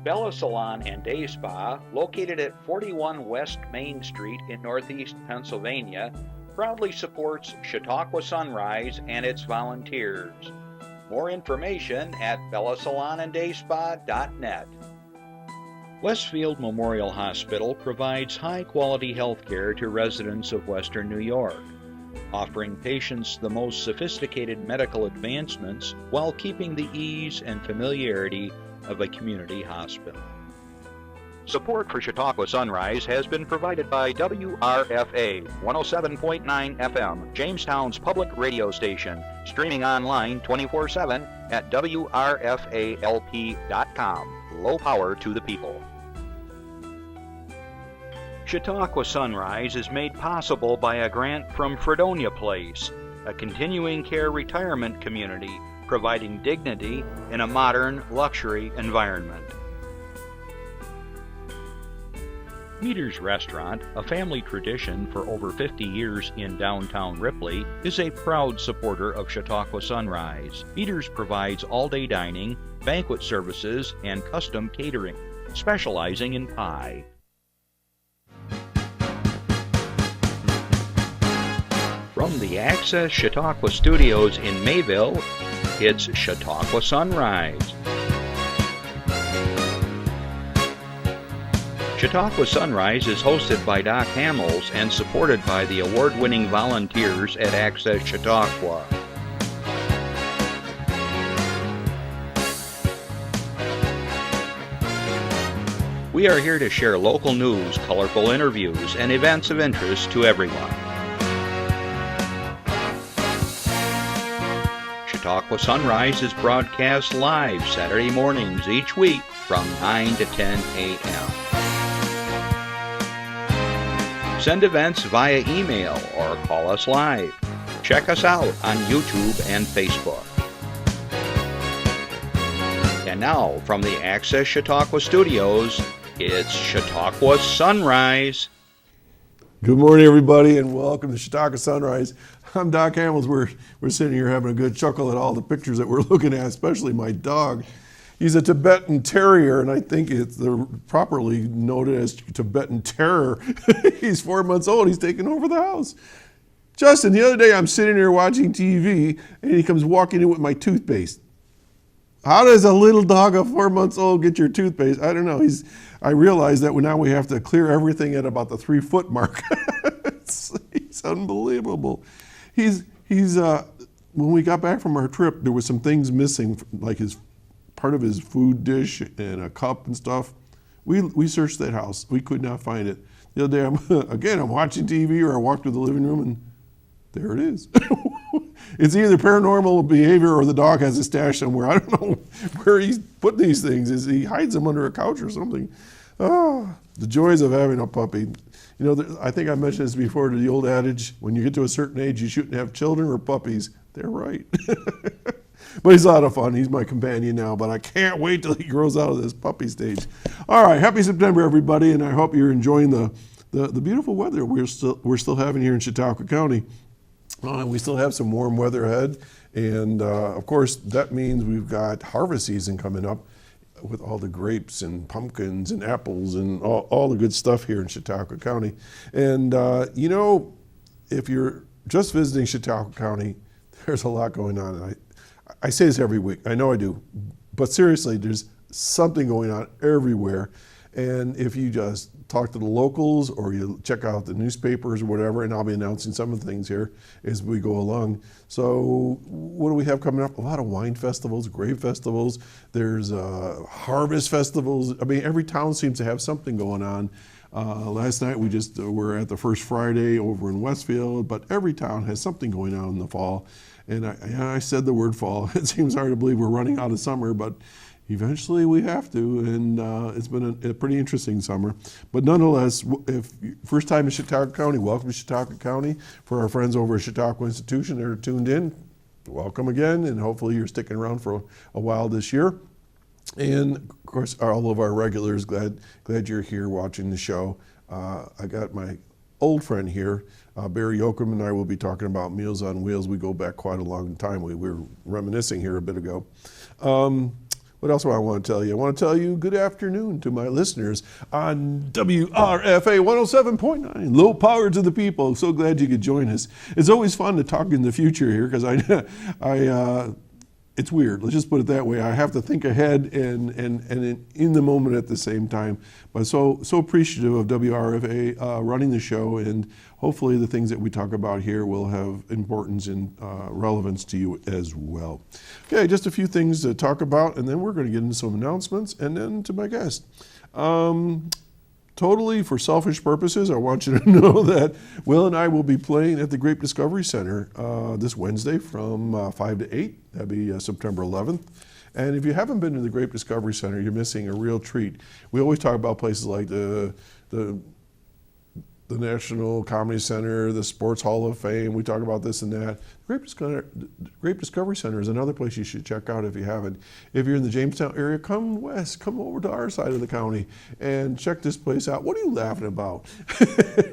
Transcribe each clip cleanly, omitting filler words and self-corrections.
Bella Salon and Day Spa, located at 41 West Main Street in Northeast Pennsylvania, proudly supports Chautauqua Sunrise and its volunteers. More information at bellasalonanddayspa.net. Westfield Memorial Hospital provides high-quality health care to residents of Western New York, offering patients the most sophisticated medical advancements while keeping the ease and familiarity of a community hospital. Support for Chautauqua Sunrise has been provided by WRFA 107.9 FM, Jamestown's public radio station, streaming online 24/7 at WRFALP.com. Low power to the people. Chautauqua Sunrise is made possible by a grant from Fredonia Place, a continuing care retirement community providing dignity in a modern luxury environment. Meter's Restaurant, a family tradition for over 50 years in downtown Ripley, is a proud supporter of Chautauqua Sunrise. Meter's provides all-day dining, banquet services, and custom catering, specializing in pie. From the Access Chautauqua Studios in Mayville, it's Chautauqua Sunrise. Chautauqua Sunrise is hosted by Doc Hamels and supported by the award-winning volunteers at Access Chautauqua. We are here to share local news, colorful interviews, and events of interest to everyone. Chautauqua Sunrise is broadcast live Saturday mornings each week from 9 to 10 a.m. Send events via email or call us live. Check us out on YouTube and Facebook. And now, from the Access Chautauqua Studios, it's Chautauqua Sunrise. Good morning, everybody, and welcome to Chautauqua Sunrise. I'm Doc Hamels. We're sitting here having a good chuckle at all the pictures that we're looking at, especially my dog. He's a Tibetan Terrier, and I think it's properly noted as Tibetan Terror. He's 4 months old. He's taking over the house. Justin, the other day I'm sitting here watching TV, and he comes walking in with my toothpaste. How does a little dog of 4 months old get your toothpaste? I don't know. I realize that now we have to clear everything at about the 3-foot mark. He's unbelievable. When we got back from our trip, there was some things missing, like part of his food dish and a cup and stuff. We searched that house. We could not find it. The other day, I'm watching TV or I walked to the living room and there it is. It's either paranormal behavior or the dog has a stash somewhere. I don't know where he's put these things. He hides them under a couch or something. Oh, the joys of having a puppy. You know, I think I mentioned this before, to the old adage, when you get to a certain age, you shouldn't have children or puppies. They're right. But he's a lot of fun. He's my companion now, but I can't wait till he grows out of this puppy stage. All right, happy September, everybody, and I hope you're enjoying the beautiful weather we're still having here in Chautauqua County. We still have some warm weather ahead, and of course, that means we've got harvest season coming up with all the grapes and pumpkins and apples and all the good stuff here in Chautauqua County. And if you're just visiting Chautauqua County, there's a lot going on. I say this every week. I know I do. But seriously, there's something going on everywhere. And if you just talk to the locals or you check out the newspapers or whatever, and I'll be announcing some of the things here as we go along. So what do we have coming up? A lot of wine festivals, grape festivals. There's harvest festivals. I mean, every town seems to have something going on. Last night we just were at the First Friday over in Westfield, but every town has something going on in the fall. And I said the word fall. It seems hard to believe we're running out of summer, but eventually we have to, and it's been a pretty interesting summer. But nonetheless, if first time in Chautauqua County, welcome to Chautauqua County. For our friends over at Chautauqua Institution that are tuned in, welcome again, and hopefully you're sticking around for a while this year. And of course, all of our regulars, glad you're here watching the show. I got my old friend here, Barrie Yochim, and I will be talking about Meals on Wheels. We go back quite a long time. We were reminiscing here a bit ago. What else do I want to tell you? I want to tell you good afternoon to my listeners on WRFA 107.9, low power to the people. So glad you could join us. It's always fun to talk in the future here because it's weird. Let's just put it that way. I have to think ahead and in the moment at the same time. But so appreciative of WRFA running the show, and hopefully the things that we talk about here will have importance and relevance to you as well. Okay, just a few things to talk about, and then we're going to get into some announcements, and then to my guest. Totally for selfish purposes, I want you to know that Will and I will be playing at the Grape Discovery Center this Wednesday from 5 to 8. That'll be September 11th. And if you haven't been to the Grape Discovery Center, you're missing a real treat. We always talk about places like the National Comedy Center, the Sports Hall of Fame. We talk about this and that. Grape Discovery Center is another place you should check out if you haven't. If you're in the Jamestown area, come west, come over to our side of the county and check this place out. What are you laughing about?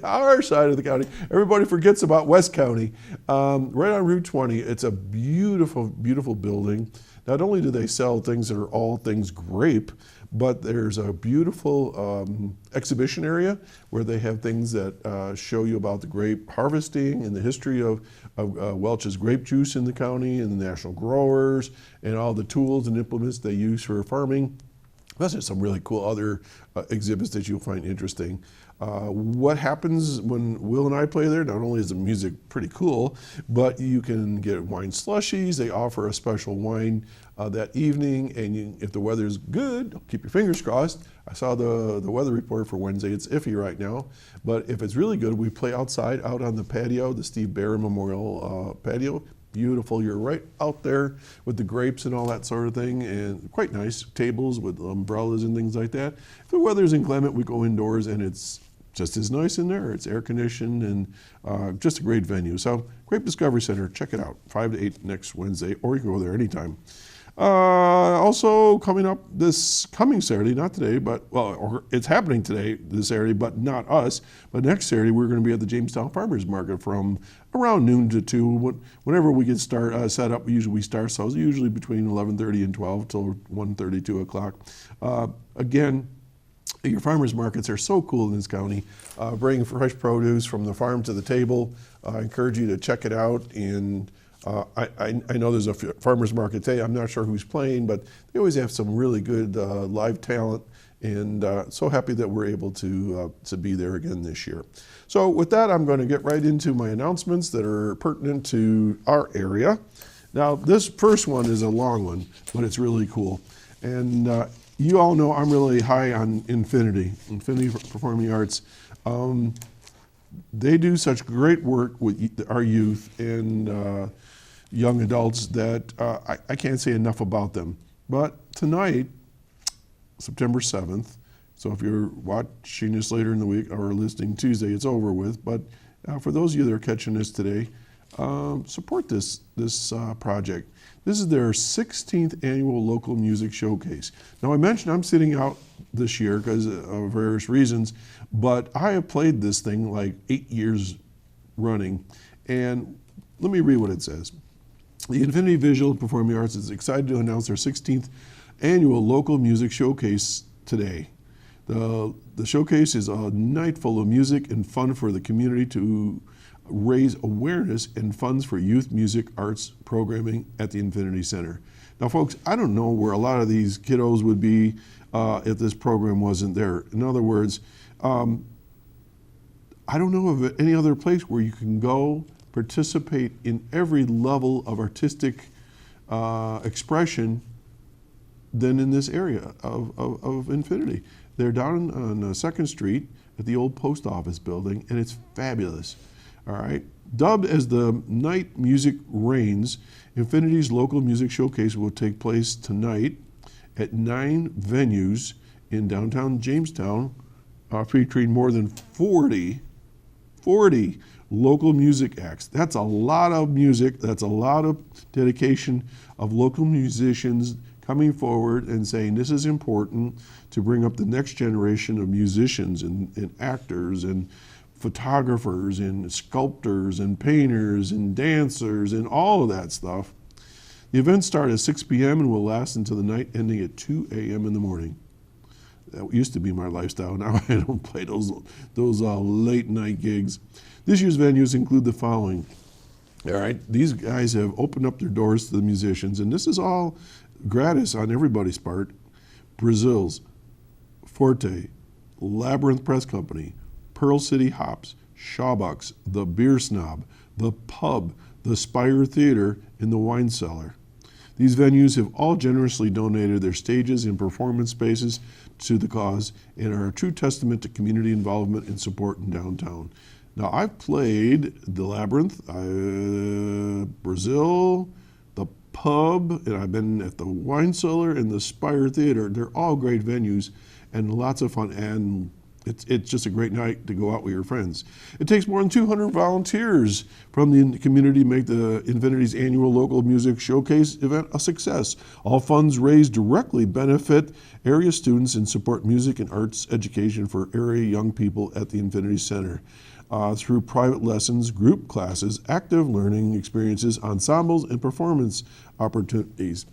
Our side of the county. Everybody forgets about West County. Right on Route 20, it's a beautiful, beautiful building. Not only do they sell things that are all things grape, but there's a beautiful exhibition area where they have things that show you about the grape harvesting and the history of Welch's grape juice in the county and the national growers and all the tools and implements they use for farming. Plus, there's some really cool other exhibits that you'll find interesting. What happens when Will and I play there? Not only is the music pretty cool, but you can get wine slushies. They offer a special wine that evening, and if the weather's good, keep your fingers crossed. I saw the weather report for Wednesday. It's iffy right now, but if it's really good, we play outside, out on the patio, the Steve Barrie Memorial patio. Beautiful. You're right out there with the grapes and all that sort of thing, and quite nice tables with umbrellas and things like that. If the weather's inclement, we go indoors, and it's just as nice in there. It's air conditioned and just a great venue. So Grape Discovery Center, check it out, 5 to 8 next Wednesday, or you can go there anytime. Also coming up this coming Saturday, not today, but, well, it's happening today, this Saturday, but not us. But next Saturday, we're going to be at the Jamestown Farmers Market from around noon to 2. Whenever we get set up, we start ourselves usually between 11:30 and 12 till 1:30, 2 o'clock. Again, your farmers markets are so cool in this county. Bringing fresh produce from the farm to the table. I encourage you to check it out. And I know there's a farmers market today. I'm not sure who's playing, but they always have some really good live talent. And so happy that we're able to be there again this year. So with that, I'm going to get right into my announcements that are pertinent to our area. Now, this first one is a long one, but it's really cool. And you all know I'm really high on Infinity Performing Arts. They do such great work with our youth and young adults that I can't say enough about them. But tonight, September 7th, so if you're watching this later in the week or listening Tuesday, it's over with. But for those of you that are catching this today, support this project. This is their 16th annual local music showcase. Now I mentioned I'm sitting out this year because of various reasons, but I have played this thing like 8 years running. And let me read what it says. The Infinity Visual and Performing Arts is excited to announce their 16th annual local music showcase today. The showcase is a night full of music and fun for the community to raise awareness and funds for youth music arts programming at the Infinity Center. Now, folks, I don't know where a lot of these kiddos would be if this program wasn't there. In other words, I don't know of any other place where you can go participate in every level of artistic expression than in this area of Infinity. They're down on 2nd Street at the old post office building, and it's fabulous. All right. Dubbed as the Night Music Reigns, Infinity's local music showcase will take place tonight at 9 venues in downtown Jamestown, featuring more than 40 local music acts. That's a lot of music. That's a lot of dedication of local musicians coming forward and saying this is important to bring up the next generation of musicians and actors and photographers and sculptors and painters and dancers and all of that stuff. The events start at 6 p.m. and will last until the night, ending at 2 a.m. in the morning. That used to be my lifestyle. Now I don't play those late night gigs. This year's venues include the following. All right, these guys have opened up their doors to the musicians, and this is all gratis on everybody's part. Brazil's, Forte, Labyrinth Press Company, Pearl City Hops, Shawbucks, The Beer Snob, The Pub, The Spire Theater, and The Wine Cellar. These venues have all generously donated their stages and performance spaces to the cause and are a true testament to community involvement and support in downtown. Now, I've played the Labyrinth, Brazil, the Pub, and I've been at the Wine Cellar and the Spire Theater. They're all great venues and lots of fun, and it's just a great night to go out with your friends. It takes more than 200 volunteers from the community to make the Infinity's annual local music showcase event a success. All funds raised directly benefit area students and support music and arts education for area young people at the Infinity Center. Through private lessons, group classes, active learning experiences, ensembles, and performance opportunities.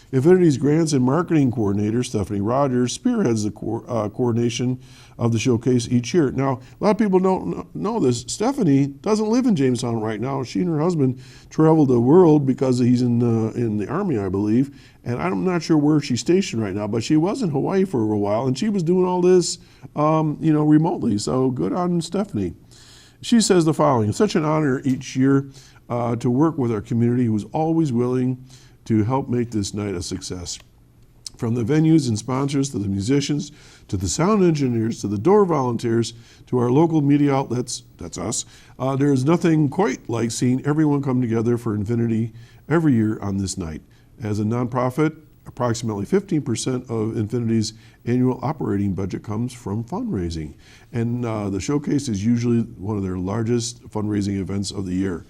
Infinity's Grants and Marketing Coordinator, Stephanie Rogers, spearheads the coordination of the showcase each year. Now, a lot of people don't know this. Stephanie doesn't live in Jamestown right now. She and her husband traveled the world because he's in the Army, I believe, and I'm not sure where she's stationed right now, but she was in Hawaii for a while, and she was doing all this, remotely, so good on Stephanie. She says the following: "It's such an honor each year to work with our community who is always willing to help make this night a success. From the venues and sponsors to the musicians, to the sound engineers, to the door volunteers, to our local media outlets, that's us, there is nothing quite like seeing everyone come together for Infinity every year on this night. As a nonprofit, approximately 15% of Infinity's annual operating budget comes from fundraising, and the showcase is usually one of their largest fundraising events of the year.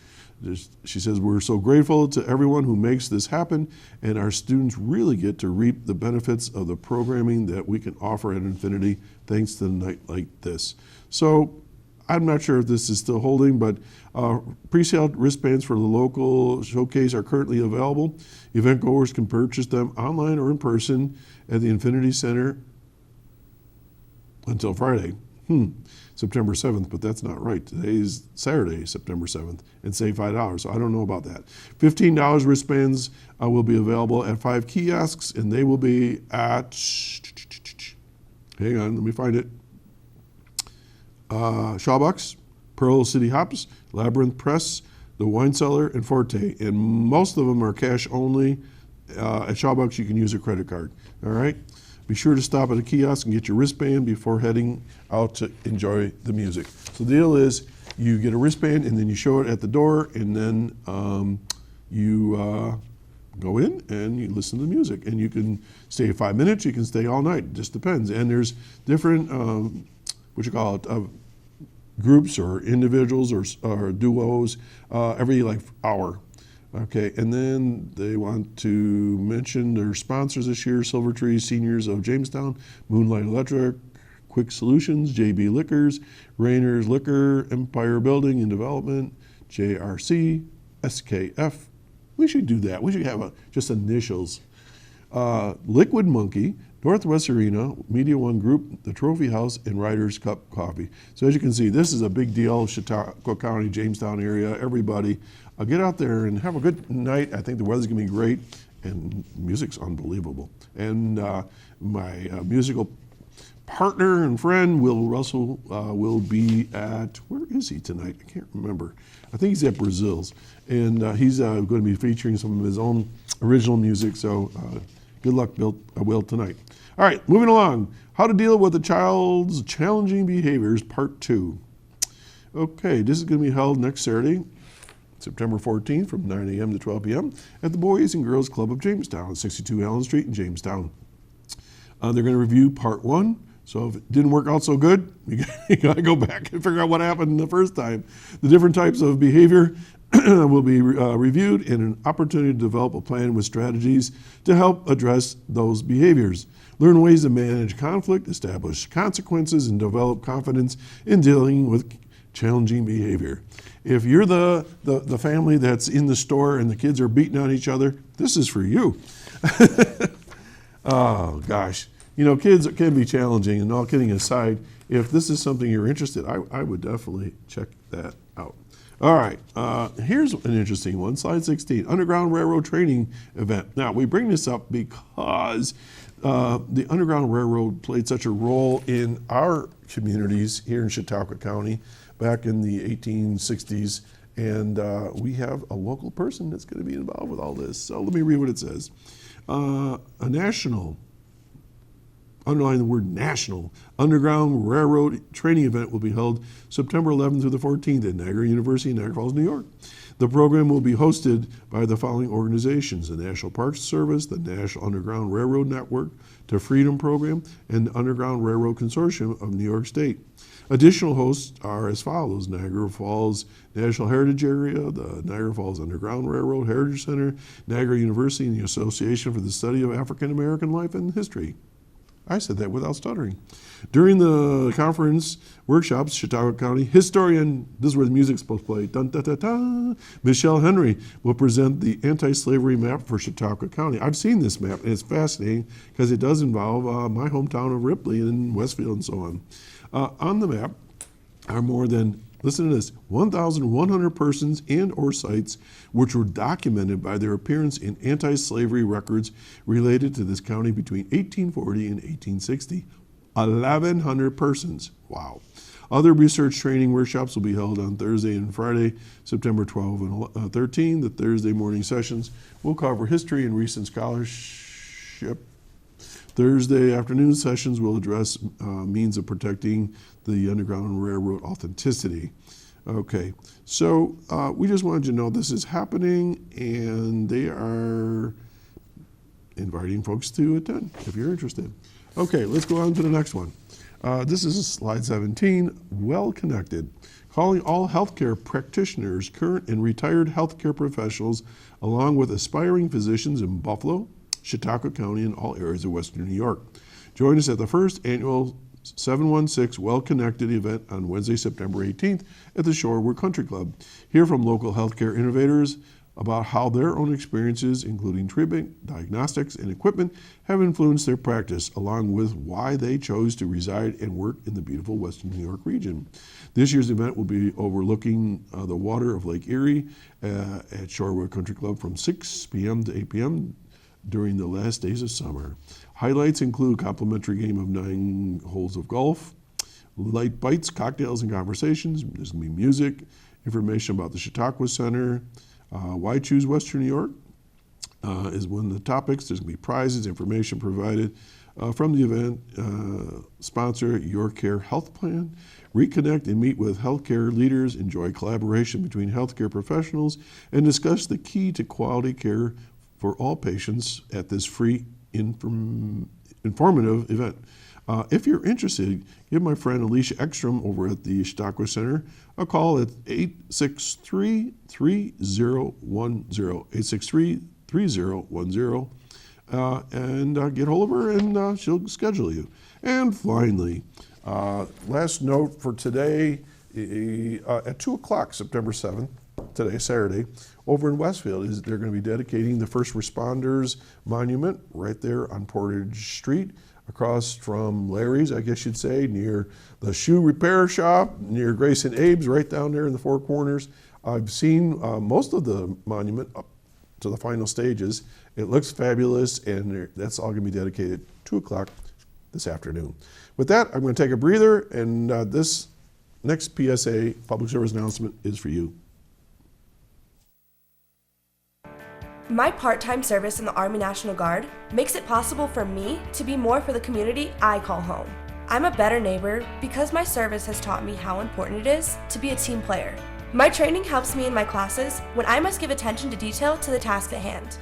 She says, we're so grateful to everyone who makes this happen, and our students really get to reap the benefits of the programming that we can offer at Infinity thanks to a night like this." So I'm not sure if this is still holding, but pre-sale wristbands for the local showcase are currently available. Event goers can purchase them online or in person at the Infinity Center until Friday. September 7th, but that's not right. Today's Saturday, September 7th, and save $5, so I don't know about that. $15 wristbands will be available at 5 kiosks, and they will be at, hang on, let me find it, Shawbucks, Pearl City Hops, Labyrinth Press, the Wine Cellar, and Forte, and most of them are cash only. At Shawbucks, you can use a credit card, all right? Be sure to stop at a kiosk and get your wristband before heading out to enjoy the music. So the deal is you get a wristband and then you show it at the door, and then you go in and you listen to the music. And you can stay 5 minutes, you can stay all night, it just depends. And there's different, groups or individuals or duos every hour. Okay, and then they want to mention their sponsors this year: Silver Tree Seniors of Jamestown, Moonlight Electric, Quick Solutions, JB Liquors, Rainer's Liquor, Empire Building and Development, JRC, SKF. We should do that. We should have just initials. Liquid Monkey, Northwest Arena, Media One Group, the Trophy House, and Riders Cup Coffee. So as you can see, this is a big deal, Chautauqua County, Jamestown area, everybody. Get out there and have a good night. I think the weather's gonna be great, and music's unbelievable. And my musical partner and friend, Will Russell, will be at, where is he tonight? I can't remember. I think he's at Brazil's, and he's going to be featuring some of his own original music, so good luck, Will, tonight. All right, moving along. How to deal with a child's challenging behaviors, part 2. Okay, this is going to be held next Saturday, September 14th from 9 a.m. to 12 p.m. at the Boys and Girls Club of Jamestown, 62 Allen Street in Jamestown. They're going to review part 1. So if it didn't work out so good, you got to go back and figure out what happened the first time. The different types of behavior will be reviewed, and an opportunity to develop a plan with strategies to help address those behaviors. Learn ways to manage conflict, establish consequences, and develop confidence in dealing with challenging behavior. If you're the family that's in the store and the kids are beating on each other, this is for you. Oh, gosh. You know, kids can be challenging, and all kidding aside, if this is something you're interested in, I would definitely check that out. All right, here's an interesting one, slide 16, Underground Railroad Training Event. Now, we bring this up because the Underground Railroad played such a role in our communities here in Chautauqua County back in the 1860s, and we have a local person that's going to be involved with all this. So let me read what it says. A national, underline the word national, Underground Railroad Training Event will be held September 11th through the 14th at Niagara University in Niagara Falls, New York. The program will be hosted by the following organizations: the National Parks Service, the National Underground Railroad Network, the Freedom Program, and the Underground Railroad Consortium of New York State. Additional hosts are as follows: Niagara Falls National Heritage Area, the Niagara Falls Underground Railroad Heritage Center, Niagara University, and the Association for the Study of African American Life and History. I said that without stuttering. During the conference workshops, Chautauqua County historian, this is where the music's supposed to play, dun, dun, dun, dun, Michelle Henry will present the anti-slavery map for Chautauqua County. I've seen this map, and it's fascinating because it does involve my hometown of Ripley and Westfield and so on. On the map are more than, listen to this, 1,100 persons and or sites which were documented by their appearance in anti-slavery records related to this county between 1840 and 1860. 1,100 persons. Wow. Other research training workshops will be held on Thursday and Friday, September 12 and 13. The Thursday morning sessions will cover history and recent scholarship. Thursday afternoon sessions will address means of protecting the Underground Railroad authenticity. Okay, so we just wanted you to know this is happening, and they are inviting folks to attend if you're interested. Okay, let's go on to the next one. This is slide 17, Well Connected. Calling all healthcare practitioners, current and retired healthcare professionals, along with aspiring physicians in Buffalo, Chautauqua County, and all areas of Western New York. Join us at the first annual 716 Well Connected event on Wednesday, September 18th at the Shorewood Country Club. Hear from local healthcare innovators about how their own experiences, including treatment, diagnostics, and equipment, have influenced their practice, along with why they chose to reside and work in the beautiful Western New York region. This year's event will be overlooking the water of Lake Erie at Shorewood Country Club from 6 p.m. to 8 p.m. during the last days of summer. Highlights include a complimentary game of 9 holes of golf, light bites, cocktails, and conversations. There's going to be music, information about the Chautauqua Center. Why choose Western New York is one of the topics. There's going to be prizes, information provided from the event. Sponsor Your Care Health Plan. Reconnect and meet with healthcare leaders. Enjoy collaboration between healthcare professionals and discuss the key to quality care for all patients at this free informative event. If you're interested, give my friend Alicia Ekstrom over at the Chautauqua Center a call at 863-3010, 863-3010, and get hold of her, and she'll schedule you. And finally, last note for today, at 2 o'clock, September 7th, today, Saturday, over in Westfield, they're going to be dedicating the First Responders Monument right there on Portage Street, across from Larry's, I guess you'd say, near the shoe repair shop, near Grace and Abe's, right down there in the Four Corners. I've seen most of the monument up to the final stages. It looks fabulous, and that's all going to be dedicated 2 o'clock this afternoon. With that, I'm going to take a breather, and this next PSA, public service announcement, is for you. My part-time service in the Army National Guard makes it possible for me to be more for the community I call home. I'm a better neighbor because my service has taught me how important it is to be a team player. My training helps me in my classes when I must give attention to detail to the task at hand.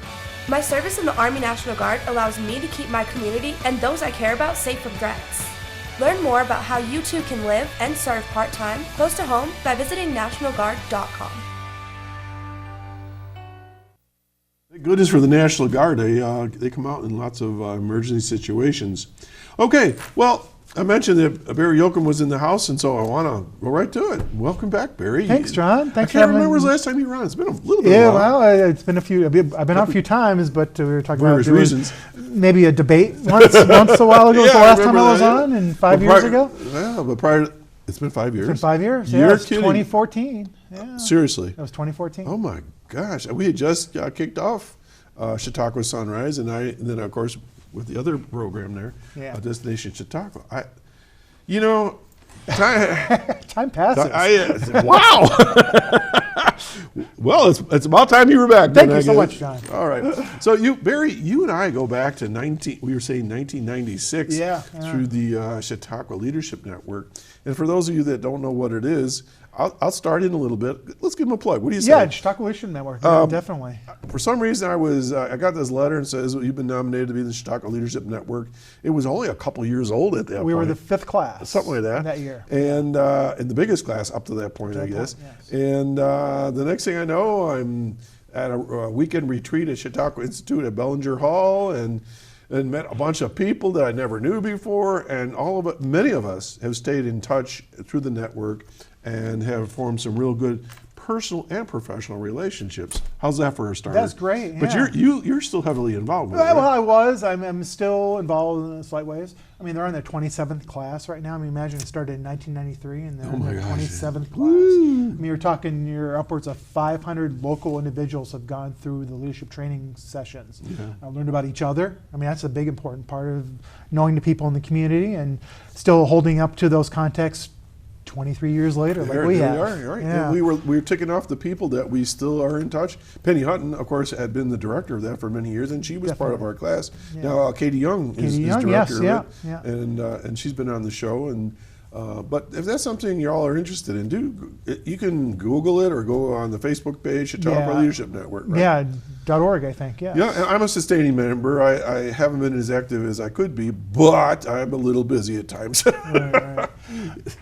My service in the Army National Guard allows me to keep my community and those I care about safe from threats. Learn more about how you too can live and serve part-time close to home by visiting nationalguard.com. Good is for the National Guard. They come out in lots of emergency situations. Okay, well, I mentioned that Barrie Yochim was in the house, and so I want to go right to it. Welcome back, Barrie. Thanks, John. Thanks I can't remember the last time you were on. It's been a little bit. Yeah, of a while. well, it's been a few. I've been on a few times, but we were talking about various doing reasons. maybe a debate once a while ago. Was the Yeah, I last time I remember was that, on, yeah. and 5 years ago. Yeah, but prior, it's been 5 years. It's been 5 years. You're Yeah, it's kidding. 2014. Yeah, Seriously. that was 2014. Oh my gosh, we had just kicked off Chautauqua Sunrise, and then of course with the other program there, Yeah. Destination Chautauqua. Time passes. Wow. Well, it's about time you were back. Thank you so much, John. All right. So Barrie, you and I go back to 1996 through the Chautauqua Leadership Network. And for those of you that don't know what it is, I'll start in a little bit. Let's give them a plug. What do you say? Yeah, Chautauqua Leadership Network. Yeah, definitely. For some reason, I got this letter and says you've been nominated to be in the Chautauqua Leadership Network. It was only a couple years old at that point. We were the 5th class. Something like that. That year. And in the biggest class up to that point, I guess. Yes. And the next thing I know, I'm at a weekend retreat at Chautauqua Institute at Bellinger Hall and met a bunch of people that I never knew before. And many of us have stayed in touch through the network and have formed some real good personal and professional relationships. How's that for a start? That's great. Yeah. But you're still heavily involved with it. Well, Right? I was. I'm still involved in slight ways. I mean, they're in their 27th class right now. I mean, imagine it started in 1993 and they're in their 27th class. Woo. I mean, you're upwards of 500 local individuals have gone through the leadership training sessions. Yeah. Learned about each other. I mean, that's a big important part of knowing the people in the community and still holding up to those contexts 23 years later, like we have. Right. Yeah. And we were ticking off the people that we still are in touch. Penny Hutton, of course, had been the director of that for many years, and she was part of our class. Yeah. Now Katie Young is director yes, of yeah, it, yeah. and she's been on the show. And but if that's something y'all are interested in, you can Google it or go on the Facebook page, Chautauqua Leadership Network. Right? Yeah, .org, I think. Yeah. Yeah, and I'm a sustaining member. I haven't been as active as I could be, but I'm a little busy at times. Right.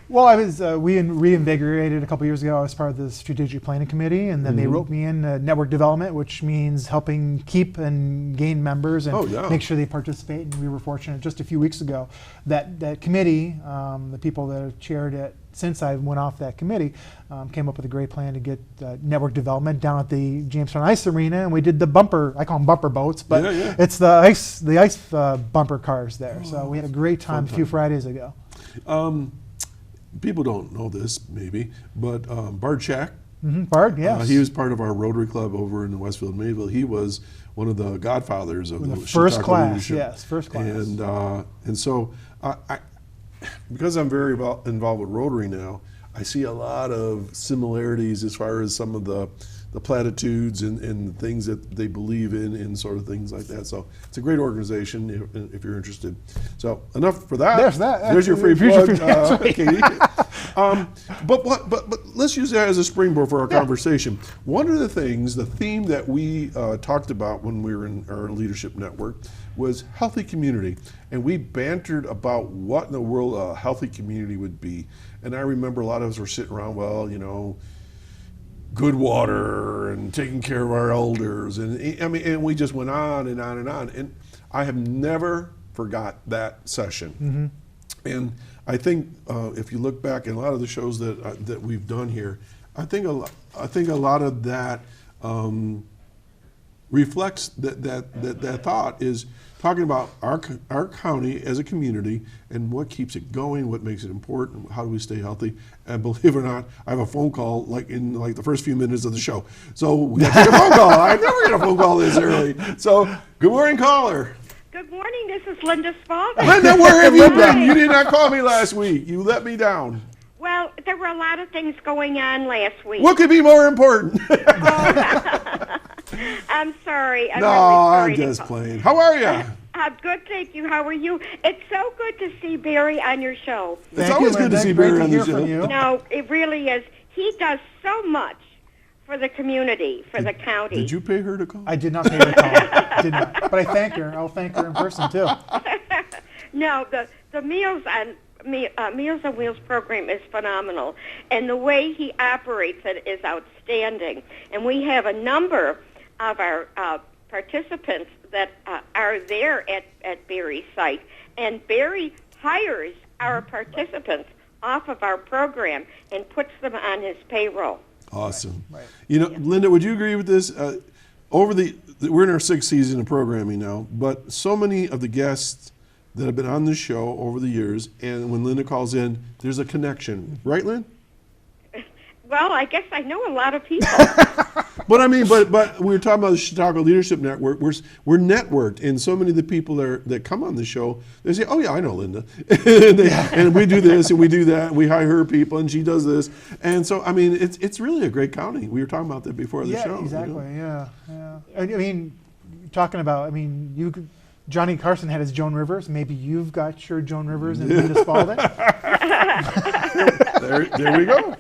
Well, I was we reinvigorated a couple years ago. I was part of the strategic planning committee, and then they wrote me in network development, which means helping keep and gain members and make sure they participate. And we were fortunate just a few weeks ago that committee, the people that have chaired it since I went off that committee, came up with a great plan to get network development down at the Jamestown Ice Arena, and we did the bumper. I call them bumper boats, but it's the ice bumper cars there. So we had a great time a few Fridays ago. People don't know this, maybe, but Bart Shack, Bart, yes. he was part of our Rotary Club over in Westfield, Mayville. He was one of the godfathers of the first Chautauqua class. leadership. Yes, first class. And so, because I'm very involved with Rotary now, I see a lot of similarities as far as some of the platitudes and things that they believe in and sort of things like that. So it's a great organization if you're interested. So enough for that. There's that. There's your free plug, Right. Katie. But let's use that as a springboard for our conversation. One of the things, the theme that we talked about when we were in our leadership network was healthy community. And we bantered about what in the world a healthy community would be. And I remember a lot of us were sitting around, good water and taking care of our elders. And we just went on and on and on. And I have never forgot that session. And I think if you look back in a lot of the shows that we've done here, I think a lot of that reflects that thought is talking about our county as a community and what keeps it going, what makes it important, how do we stay healthy. And believe it or not, I have a phone call in the first few minutes of the show. So we got to take a phone call. I never get a phone call this early. So good morning, caller. Good morning, this is Linda Spalding. Linda, where have you been? You did not call me last week. You let me down. Well, there were a lot of things going on last week. What could be more important? I'm sorry. No, I'm just playing. How are you? I'm good, thank you. How are you? It's so good to see Barrie on your show. It's always good to see Barrie on the show. No, it really is. He does so much for the community, for the county. Did you pay her to call? I did not pay her to call. Did not. But I thank her. I'll thank her in person too. No, the Meals on Wheels program is phenomenal, and the way he operates it is outstanding. And we have a number of our participants that are there at Barrie's site, and Barrie hires our participants off of our program and puts them on his payroll. Awesome. Right. You know, Linda, would you agree with this? We're in our 6th season of programming now, but so many of the guests that have been on this show over the years, and when Linda calls in, there's a connection. Right, Lynn? Well, I guess I know a lot of people. But I mean, but we were talking about the Chautauqua Leadership Network. We're networked, and so many of the people that come on the show, they say, "Oh yeah, I know Linda," and we do this and we do that. And we hire her people, and she does this, and so I mean, it's really a great county. We were talking about that before the show. Exactly. You know? Yeah. I mean, talking about, Johnny Carson had his Joan Rivers. Maybe you've got your Joan Rivers and Linda Spalding. There we go.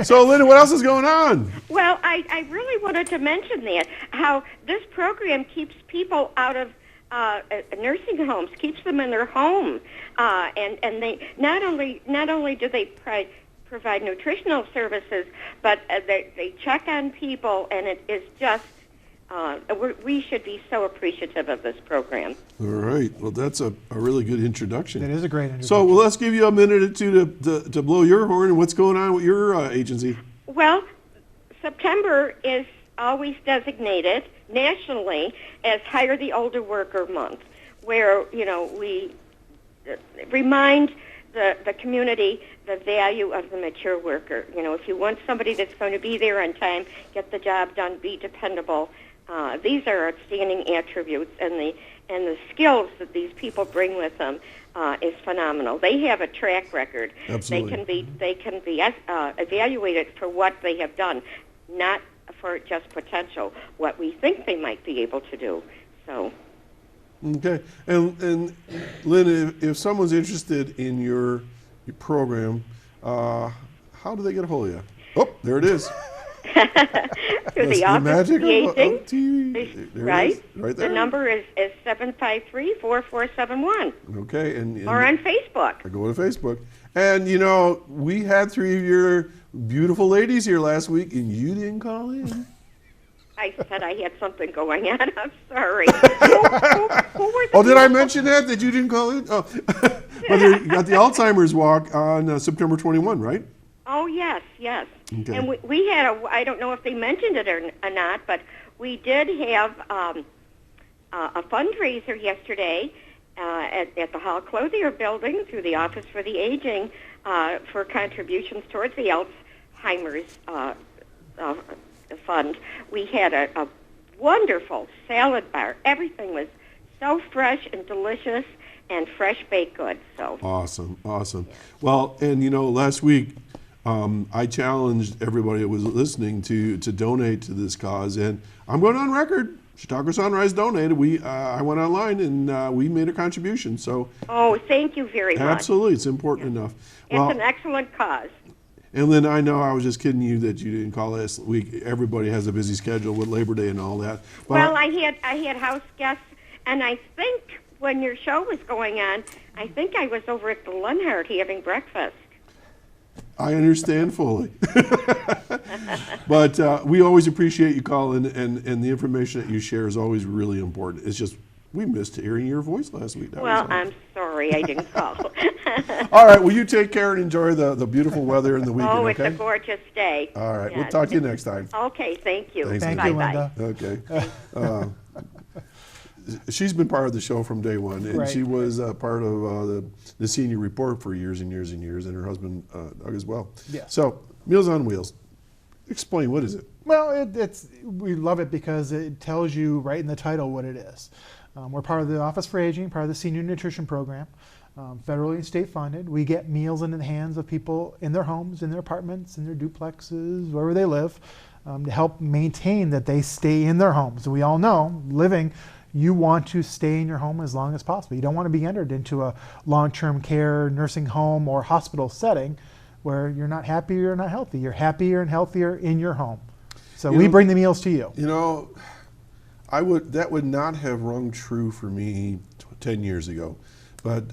So, Linda, what else is going on? Well, I really wanted to mention that, how this program keeps people out of nursing homes, keeps them in their home, and they not only do they provide nutritional services, but they check on people, and it is just. We should be so appreciative of this program. All right. Well, that's a really good introduction. That is a great introduction. So, let's give you a minute or two to blow your horn and what's going on with your agency. Well, September is always designated nationally as Hire the Older Worker Month, where, we remind the community the value of the mature worker. If you want somebody that's going to be there on time, get the job done, be dependable, these are outstanding attributes, and the skills that these people bring with them is phenomenal. They have a track record. Absolutely. They can be evaluated for what they have done, not for just potential, what we think they might be able to do. So. Okay. And Lynn, if someone's interested in your program, how do they get a hold of you? Oh, there it is. Through the office of the aging, TV. right? Right there. The number is 753-4471. Okay, and or on Facebook. I go to Facebook, and we had 3 of your beautiful ladies here last week, and you didn't call in. I said I had something going on. I'm sorry. Who were Did I mention that you didn't call in? Oh, but you got the Alzheimer's Walk on September 21, right? Oh, yes. Okay. And we had I don't know if they mentioned it or not, but we did have a fundraiser yesterday at the Hall Clothier Building through the Office for the Aging for contributions towards the Alzheimer's Fund. We had a wonderful salad bar. Everything was so fresh and delicious, and fresh baked goods. So awesome. Well, and last week I challenged everybody that was listening to donate to this cause, and I'm going on record. Chautauqua Sunrise donated. I went online and we made a contribution. So thank you very much. Absolutely, it's important enough. It's an excellent cause. And Lynn, I know I was just kidding you that you didn't call last week. Everybody has a busy schedule with Labor Day and all that. Well, I had house guests, and I think when your show was going on, I think I was over at the Lenhart having breakfast. I understand fully. But we always appreciate you calling, and the information that you share is always really important. It's just, we missed hearing your voice last week. I'm sorry I didn't call. All right, well, you take care and enjoy the beautiful weather in the weekend, it's a gorgeous day. All right, we'll talk to you next time. Okay, thank you. Thanks, Thank you, Linda. Okay. She's been part of the show from day one, and she was part of the senior report for years and years and years, and her husband, Doug, as well. Yeah. So, Meals on Wheels. Explain, what is it? Well, we love it because it tells you right in the title what it is. We're part of the Office for Aging, part of the Senior Nutrition Program, federally and state funded. We get meals into the hands of people in their homes, in their apartments, in their duplexes, wherever they live, to help maintain that they stay in their homes. We all know, you want to stay in your home as long as possible. You don't want to be entered into a long-term care, nursing home, or hospital setting where you're not happy or you're not healthy. You're happier and healthier in your home. So we bring the meals to you. That would not have rung true for me 10 years ago. But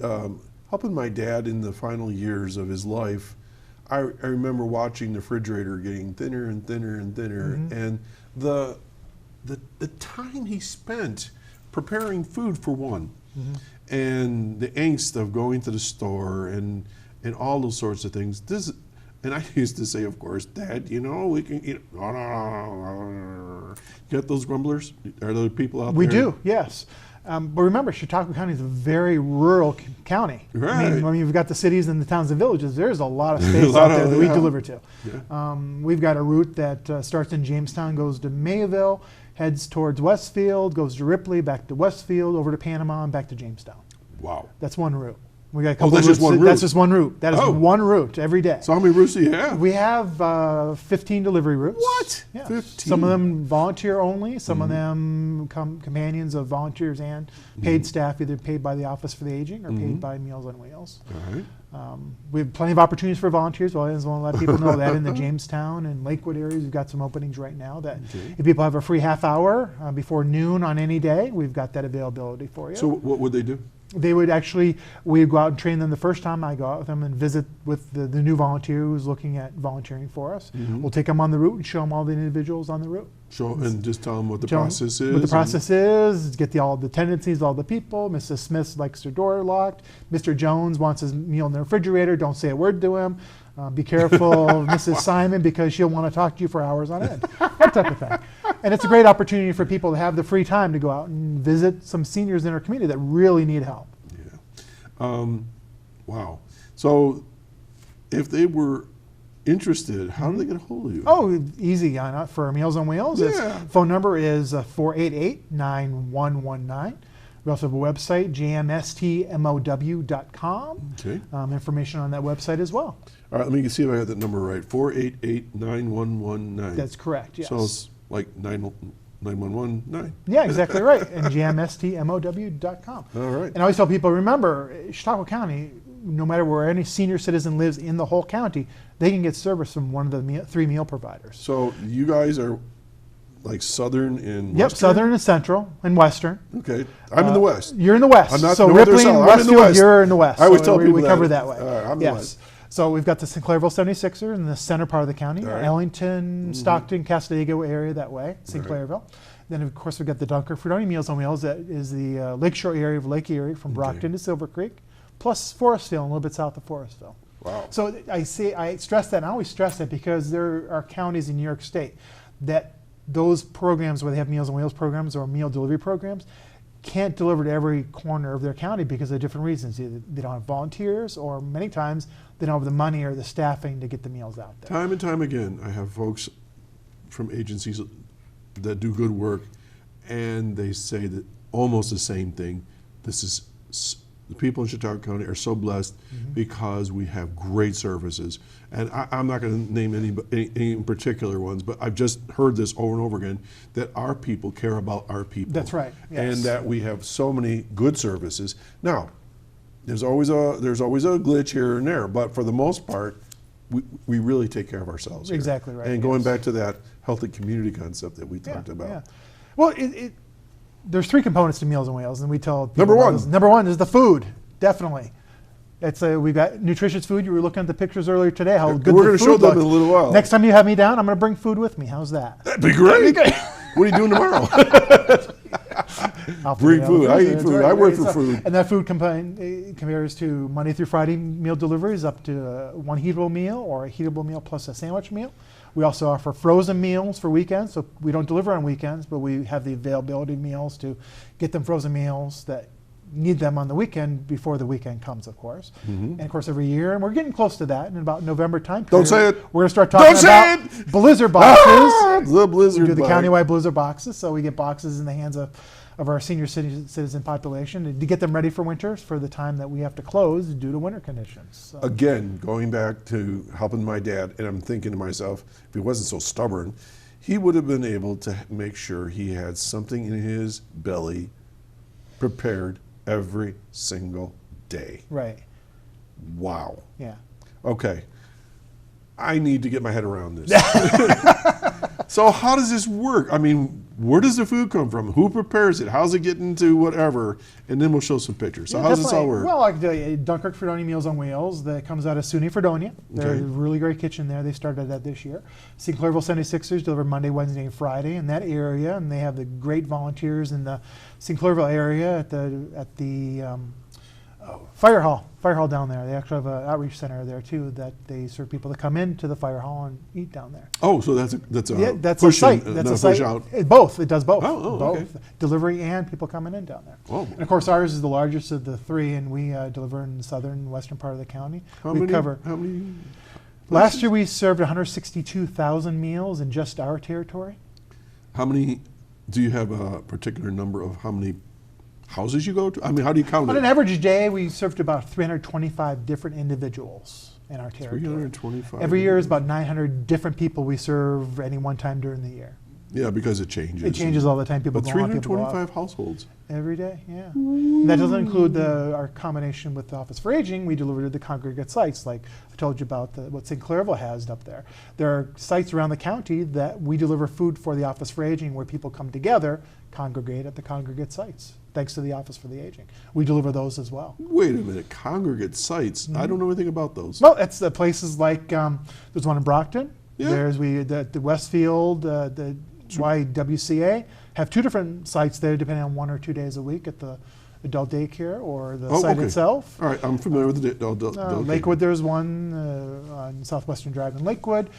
helping my dad in the final years of his life, I remember watching the refrigerator getting thinner and thinner and thinner, and the time he spent preparing food for one. and the angst of going to the store and all those sorts of things. And I used to say, of course, Dad, we can eat. Get those grumblers? Are there people out there? We do, yes. But remember, Chautauqua County is a very rural county. Right. I mean, when you've got the cities and the towns and villages, there's a lot of space out there that we deliver to. Yeah. We've got a route that starts in Jamestown, goes to Mayville, heads towards Westfield, goes to Ripley, back to Westfield, over to Panama, and back to Jamestown. Wow. That's one route. We got a couple that's routes. just one route? That's just one route. That is one route every day. So how many routes do you have? We have 15 delivery routes. What? Yeah. 15? Some of them volunteer only. Some of them companions of volunteers and paid staff, either paid by the Office for the Aging or paid by Meals on Wheels. All right. We have plenty of opportunities for volunteers. Well, I just want to let people know that in the Jamestown and Lakewood areas, we've got some openings right now that if people have a free half hour before noon on any day, we've got that availability for you. So what would they do? They would actually, we'd go out and train them the first time. I go out with them and visit with the new volunteer who's looking at volunteering for us. We'll take them on the route and show them all the individuals on the route. And just tell them what the process is. What the process is, get all the tendencies, all the people. Mrs. Smith likes her door locked. Mr. Jones wants his meal in the refrigerator. Don't say a word to him. Be careful of Mrs. Simon because she'll want to talk to you for hours on end. That type of thing. And it's a great opportunity for people to have the free time to go out and visit some seniors in our community that really need help. Yeah. Wow. So if they were interested, how do they get a hold of you? Oh, easy. For Meals on Wheels, its phone number is 488-9119. We also have a website, jmstmow.com. Okay. Information on that website as well. All right, let me see if I got that number right. 488-9119. That's correct, yes. So it's like 9119. Yeah, exactly right. And jmstmow.com. All right. And I always tell people, remember, Chautauqua County, no matter where any senior citizen lives in the whole county, they can get service from one of the three meal providers. So you guys are like southern and western? Yep, southern and central and western. Okay. I'm in the west. You're in the west. I'm not so north or Ripley and south. I'm in the Westfield, west. you're in the west. I always So tell people we that. cover that way. I'm in the west. So we've got the Sinclairville 76ers in the center part of the county, Right. Ellington, Stockton, Castigo area that way, Sinclairville. Then, of course, we've got the Dunkirk Fredonia Meals on Wheels. That is the lakeshore area of Lake Erie from Brockton to Silver Creek, plus Forestville, and a little bit south of Forestville. Wow. So I stress that, and I always stress that because there are counties in New York State that those programs where they have Meals on Wheels programs or meal delivery programs can't deliver to every corner of their county because of different reasons. Either they don't have volunteers, or many times they don't have the money or the staffing to get the meals out there. Time and time again, I have folks from agencies that do good work, and they say that almost the same thing. The people in Chautauqua County are so blessed because we have great services. And I'm not going to name any particular ones, but I've just heard this over and over again, that our people care about our people. That's right, yes. And that we have so many good services. Now, there's always a glitch here and there, but for the most part, we really take care of ourselves here. Exactly right. And going back to that healthy community concept that we talked about. Yeah. Well, there's three components to Meals on Wheels, and we tell people Number one. Number one is the food, definitely. We've got nutritious food. You were looking at the pictures earlier today. How good we're the going to food show them looks. in a little while. Next time you have me down, I'm going to bring food with me. How's that? That'd be great. What are you doing tomorrow? Bring food. I eat food. I work for food. And that food compares to Monday through Friday meal deliveries up to one heatable meal or a heatable meal plus a sandwich meal. We also offer frozen meals for weekends, so we don't deliver on weekends, but we have the availability of meals to get them frozen meals that need them on the weekend before the weekend comes, of course. And of course, every year, and we're getting close to that in about November time period. Don't say it. We're going to start talking about blizzard boxes. The blizzard We do the bag. countywide blizzard boxes, so we get boxes in the hands of our senior citizen population to get them ready for winters for the time that we have to close due to winter conditions. So. Again, going back to helping my dad, and I'm thinking to myself, if he wasn't so stubborn, he would have been able to make sure he had something in his belly prepared every single day. Right. Wow. Yeah. Okay. I need to get my head around this. So how does this work? I mean, where does the food come from? Who prepares it? How's it get into whatever? And then we'll show some pictures. So Yeah, how does this all definitely. work? Well, I can tell you, Dunkirk Fredonia Meals on Wheels that comes out of SUNY Fredonia. They're Okay. a really great kitchen there. They started that this year. Sinclairville 76ers deliver Monday, Wednesday, and Friday in that area, and they have the great volunteers in the Sinclairville area at the Fire hall down there. They actually have an outreach center there too that they serve people to come into the fire hall and eat down there. Oh, so that's a that's push a site. in, That's not a site. push out. It does both. Oh, both okay. delivery and people coming in down there. Oh. And of course, ours is the largest of the three, and we deliver in the southern western part of the county. How we many? cover. How many? Last year we served 162,000 meals in just our territory. How many? Do you have a particular number of how many houses you go to? I mean, how do you count On it? an average day, we served about 325 different individuals in our territory. 325. Every year is about 900 different people we serve any one time during the year. Yeah, because it changes. It changes all the time. People But go on, people go off. 325 households. Every day, yeah. And that doesn't include our combination with the Office for Aging. We deliver to the congregate sites, like I told you about what St. Clairville has up there. There are sites around the county that we deliver food for the Office for Aging, where people come together, congregate at the congregate sites, thanks to the Office for the Aging. We deliver those as well. Wait a minute, congregate sites. I don't know anything about those. Well, it's the places like there's one in Brockton. Yeah. There's the Westfield, the YWCA have two different sites there, depending on 1 or 2 days a week at the adult daycare or the site okay. itself. All right, I'm familiar with the adult Lakewood, there's one on Southwestern Drive in Lakewood.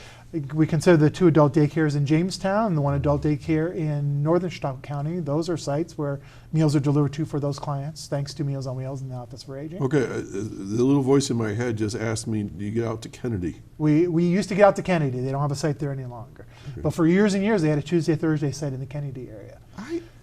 We consider the 2 adult daycares in Jamestown and the 1 adult daycare in northern Chautauqua County. Those are sites where meals are delivered to for those clients, thanks to Meals on Wheels and the Office for Aging. Okay, the little voice in my head just asked me, do you get out to Kennedy? We used to get out to Kennedy. They don't have a site there any longer. Okay. But for years and years, they had a Tuesday, Thursday site in the Kennedy area.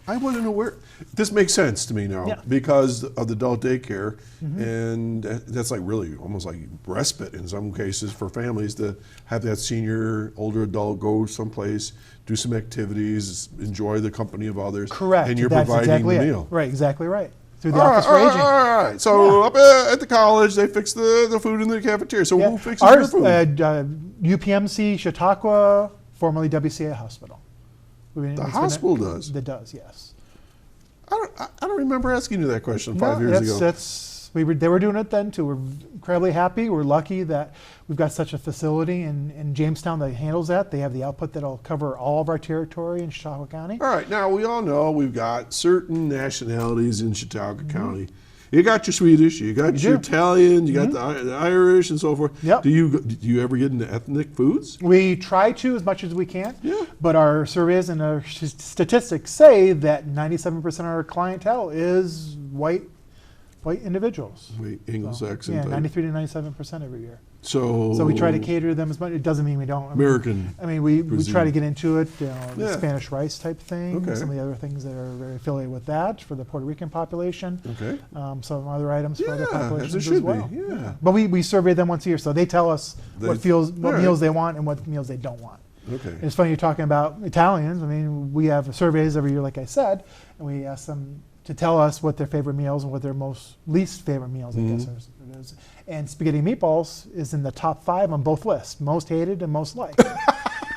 I want to know where, this makes sense to me now because of the adult daycare, and that's like really almost like respite in some cases for families to have that senior, older adult go someplace, do some activities, enjoy the company of others. Correct. And you're That's providing exactly the it. meal. Right, exactly right. Through the Office for Aging. All right. So up at the college, they fix the food in the cafeteria. So who fixes your food? UPMC Chautauqua, formerly WCA Hospital. The hospital does? It does, yes. I don't remember asking you that question 5 years ago. They were doing it then too. We're incredibly happy. We're lucky that we've got such a facility in Jamestown that handles that. They have the output that'll cover all of our territory in Chautauqua County. All right, now we all know we've got certain nationalities in Chautauqua County. You got your Swedish, you got your Italian, you got the Irish and so forth. Yep. Do you ever get into ethnic foods? We try to as much as we can, Yeah. but our surveys and our statistics say that 97% of our clientele is white individuals. Wait, Anglo-Saxon. Yeah, type. 93 to 97% every year. So we try to cater to them as much. It doesn't mean we don't. American. We try to get into it, the Spanish rice type thing, Okay. some of the other things that are very affiliated with that for the Puerto Rican population. Okay. Some other items for other Yeah, populations as it should as well. be. Yeah. But we survey them once a year, so they tell us what meals right. they want and what meals they don't want. Okay. It's funny you're talking about Italians. I mean, we have surveys every year, like I said, and we ask them to tell us what their favorite meals and what their least favorite meals, I guess, is. And spaghetti and meatballs is in the top 5 on both lists, most hated and most liked.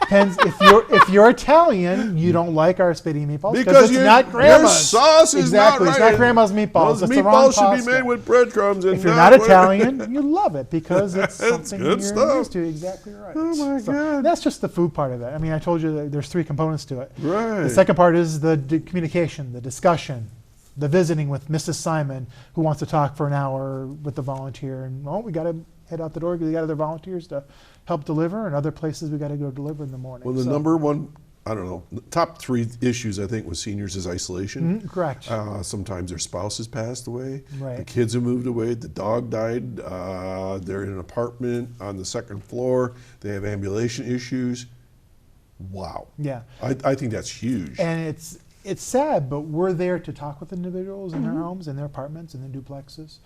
Depends if you're Italian, you don't like our spaghetti and meatballs because it's not grandma's. Your sauce is exactly, not right. It's not grandma's meatballs. Those It's the wrong meatballs should pasta. be made with breadcrumbs. And if you're not Italian, you love it because it's something good you're stuff. used to. Exactly right. Oh my God. That's just the food part of it. I mean, I told you that there's 3 components to it. Right. The second part is the communication, the discussion, the visiting with Mrs. Simon, who wants to talk for an hour with the volunteer. And, we got to head out the door because we got other volunteers to help deliver, and other places we got to go deliver in the morning. Well, the number one, I don't know, the top 3 issues I think with seniors is isolation. Correct. Sometimes their spouse has passed away. Right. The kids have moved away. The dog died. They're in an apartment on the 2nd floor. They have ambulation issues. Wow. Yeah. I think that's huge. And it's sad, but we're there to talk with individuals in their homes, in their apartments, in their duplexes.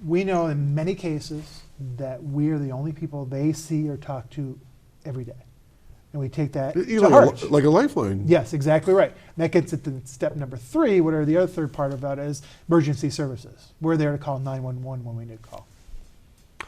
We know in many cases that we're the only people they see or talk to every day. And we take that to heart. Like a lifeline. Yes, exactly right. And that gets it to step number 3, whatever the other third part of that is, emergency services. We're there to call 911 when we need to call.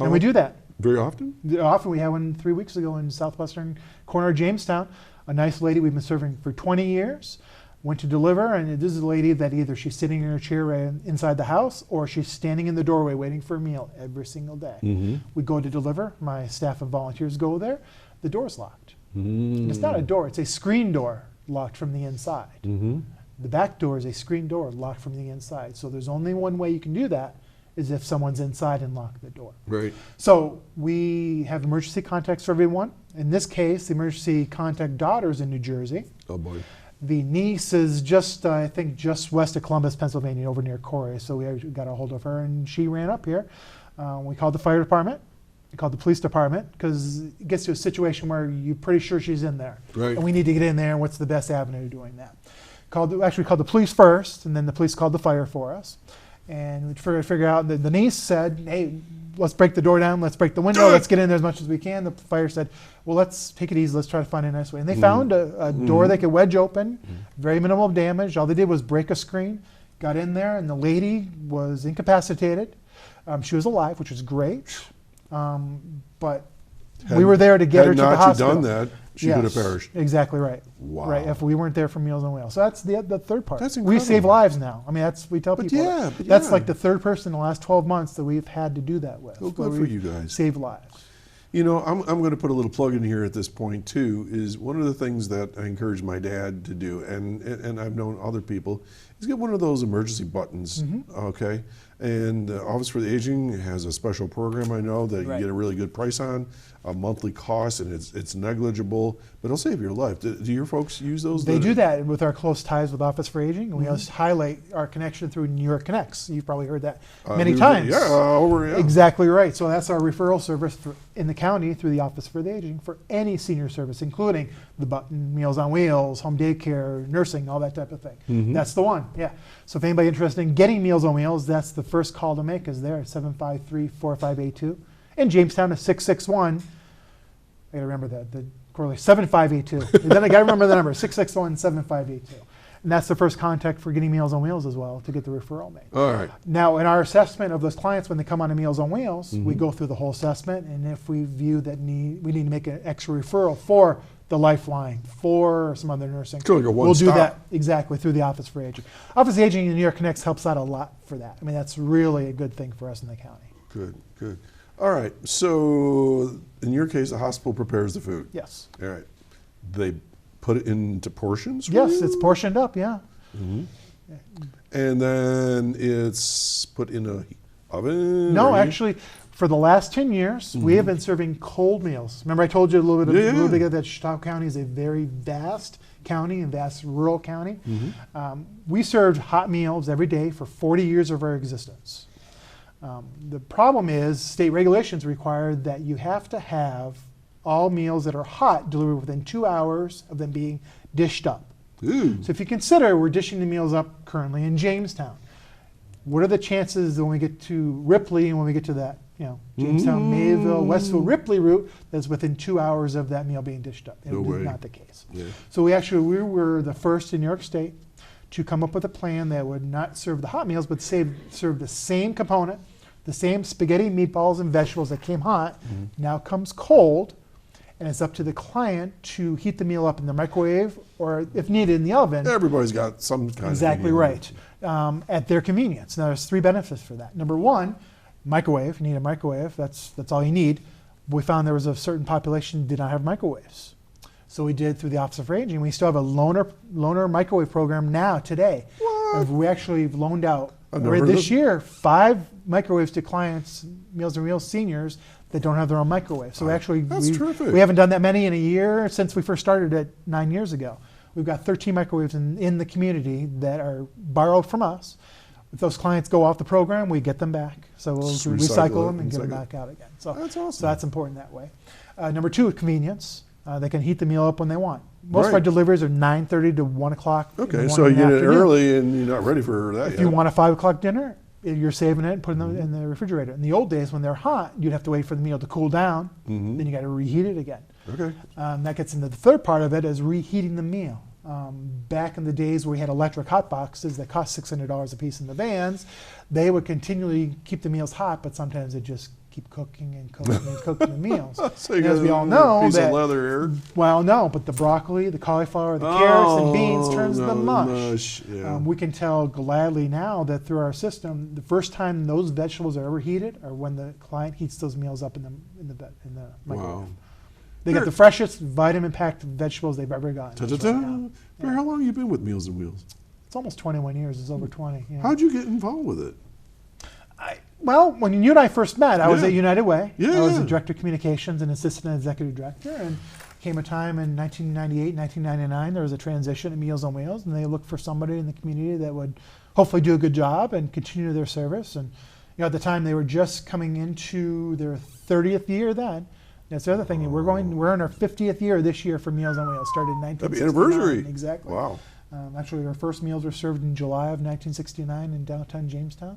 And we do that. Very often? Often. We had one 3 weeks ago in southwestern corner of Jamestown. A nice lady we've been serving for 20 years. Went to deliver, and this is a lady that either she's sitting in her chair inside the house or she's standing in the doorway waiting for a meal every single day. We go to deliver. My staff and volunteers go there. The door's locked. And it's not a door. It's a screen door locked from the inside. The back door is a screen door locked from the inside. So there's only one way you can do that is if someone's inside and locked the door. Right. So we have emergency contacts for everyone. In this case, the emergency contact daughter's in New Jersey. Oh boy. The niece is just, I think, just west of Columbus, Pennsylvania, over near Corey. So we got a hold of her, and she ran up here. We called the fire department. We called the police department, because it gets to a situation where you're pretty sure she's in there. Right. And we need to get in there, and what's the best avenue of doing that? Actually called the police first, and then the police called the fire for us. And we figure out, the niece said, hey, let's break the door down, let's break the window, let's get in there as much as we can. The fire said, well, let's take it easy, let's try to find a nice way. And they found a door they could wedge open, very minimal damage. All they did was break a screen, got in there, and the lady was incapacitated. She was alive, which was great. But we were there to get her to the hospital. Had not you done that, she could have perished. Exactly right. Wow. Right, if we weren't there for Meals on Wheels. So that's the third part. That's we incredible. save lives now. I mean, we tell people yeah, that. That's yeah. like the third person in the last 12 months that we've had to do that with. Oh, good for you guys. Save lives. You know, I'm going to put a little plug in here at this point too. Is one of the things that I encourage my dad to do, and I've known other people, is get one of those emergency buttons. Okay, and Office for the Aging has a special program I know that you get a really good price on, a monthly cost, and it's negligible, but it'll save your life. Do your folks use those? They do that with our close ties with Office for Aging, and we always highlight our connection through New York Connects. You've probably heard that many times. Yeah. Exactly right. So that's our referral service in the county through the Office for the Aging for any senior service, including the button, Meals on Wheels, home daycare, nursing, all that type of thing. That's the one. Yeah. So if anybody interested in getting Meals on Wheels, that's the first call to make. Is there at 753-4582. In Jamestown is 661. I got to remember that. The correlation 7582. Then I got to remember the number 661-7582. And that's the first contact for getting Meals on Wheels as well, to get the referral made. All right. Now, in our assessment of those clients when they come on to Meals on Wheels, we go through the whole assessment, and if we view that we need to make an extra referral for the Lifeline, for some other nursing, Like a we'll do one-stop. that exactly through the Office for Aging. Office for Aging in New York Connects helps out a lot for that. I mean, that's really a good thing for us in the county. Good, good. All right, so in your case, the hospital prepares the food. Yes. All right. They put it into portions for Yes, you? it's portioned up, yeah. And then it's put in a oven? No, or actually, for the last 10 years, we have been serving cold meals. Remember I told you a little bit ago that Chautauqua County is a very vast county and vast rural county. We served hot meals every day for 40 years of our existence. The problem is state regulations require that you have to have all meals that are hot delivered within 2 hours of them being dished up. Ooh. So if you consider we're dishing the meals up currently in Jamestown, what are the chances when we get to Ripley and when we get to that, Jamestown, Mayville, Westfield, Ripley route, that's within 2 hours of that meal being dished up? No way. Not the case. Yeah. So we were the first in New York State to come up with a plan that would not serve the hot meals, but serve the same component, the same spaghetti, meatballs, and vegetables that came hot, now comes cold, and it's up to the client to heat the meal up in the microwave or, if needed, in the oven. Everybody's got some kind Exactly of right, at their convenience. Now, there's 3 benefits for that. Number 1, microwave. You need a microwave. That's all you need. We found there was a certain population that did not have microwaves. So we did through the Office of Aging. We still have a loaner microwave program now, today. What? We actually have loaned out I've never heard of this it. year 5 microwaves to clients, Meals on Wheels seniors, that don't have their own microwave. So That's terrific. we haven't done that many in a year since we first started it 9 years ago. We've got 13 microwaves in the community that are borrowed from us. If those clients go off the program, we get them back. So we'll Just recycle them and recycle get them it. back out again. So That's awesome. So that's important that way. Number 2, convenience. They can heat the meal up when they want. Most of our Right. deliveries are 9:30 to 1 o'clock. in the Okay, so morning you and get it afternoon. early and you're not ready for that If yet. you want a 5 o'clock dinner, you're saving it and putting them in the refrigerator. In the old days, when they're hot, you'd have to wait for the meal to cool down. Then you got to reheat it again. Okay. That gets into the third part of it, is reheating the meal. Back in the days where we had electric hot boxes that cost $600 a piece in the vans, they would continually keep the meals hot, but sometimes they just keep cooking and cooking and cooking the meals. So you And as got we all a know, piece that of leather here. well, no, but the broccoli, the cauliflower, the carrots, and beans turns no, the mush. Yeah. We can tell gladly now that through our system, the first time those vegetables are ever heated are when the client heats those meals up in the microwave. Wow. They get the freshest vitamin-packed vegetables they've ever gotten. Right now. Barry, how long have you been with Meals on Wheels? It's almost 21 years. It's over 20. Yeah. How'd you get involved with it? Well, when you and I first met, I was Yeah. at United Way. Yeah, I was yeah. the director of communications and assistant executive director. And came a time in 1998, 1999, there was a transition at Meals on Wheels, and they looked for somebody in the community that would hopefully do a good job and continue their service. And at the time, they were just coming into their 30th year then. That's the other thing. We're in our 50th year this year for Meals on Wheels. Started in 1969. Happy anniversary. Exactly. Wow. Actually, our first meals were served in July of 1969 in downtown Jamestown.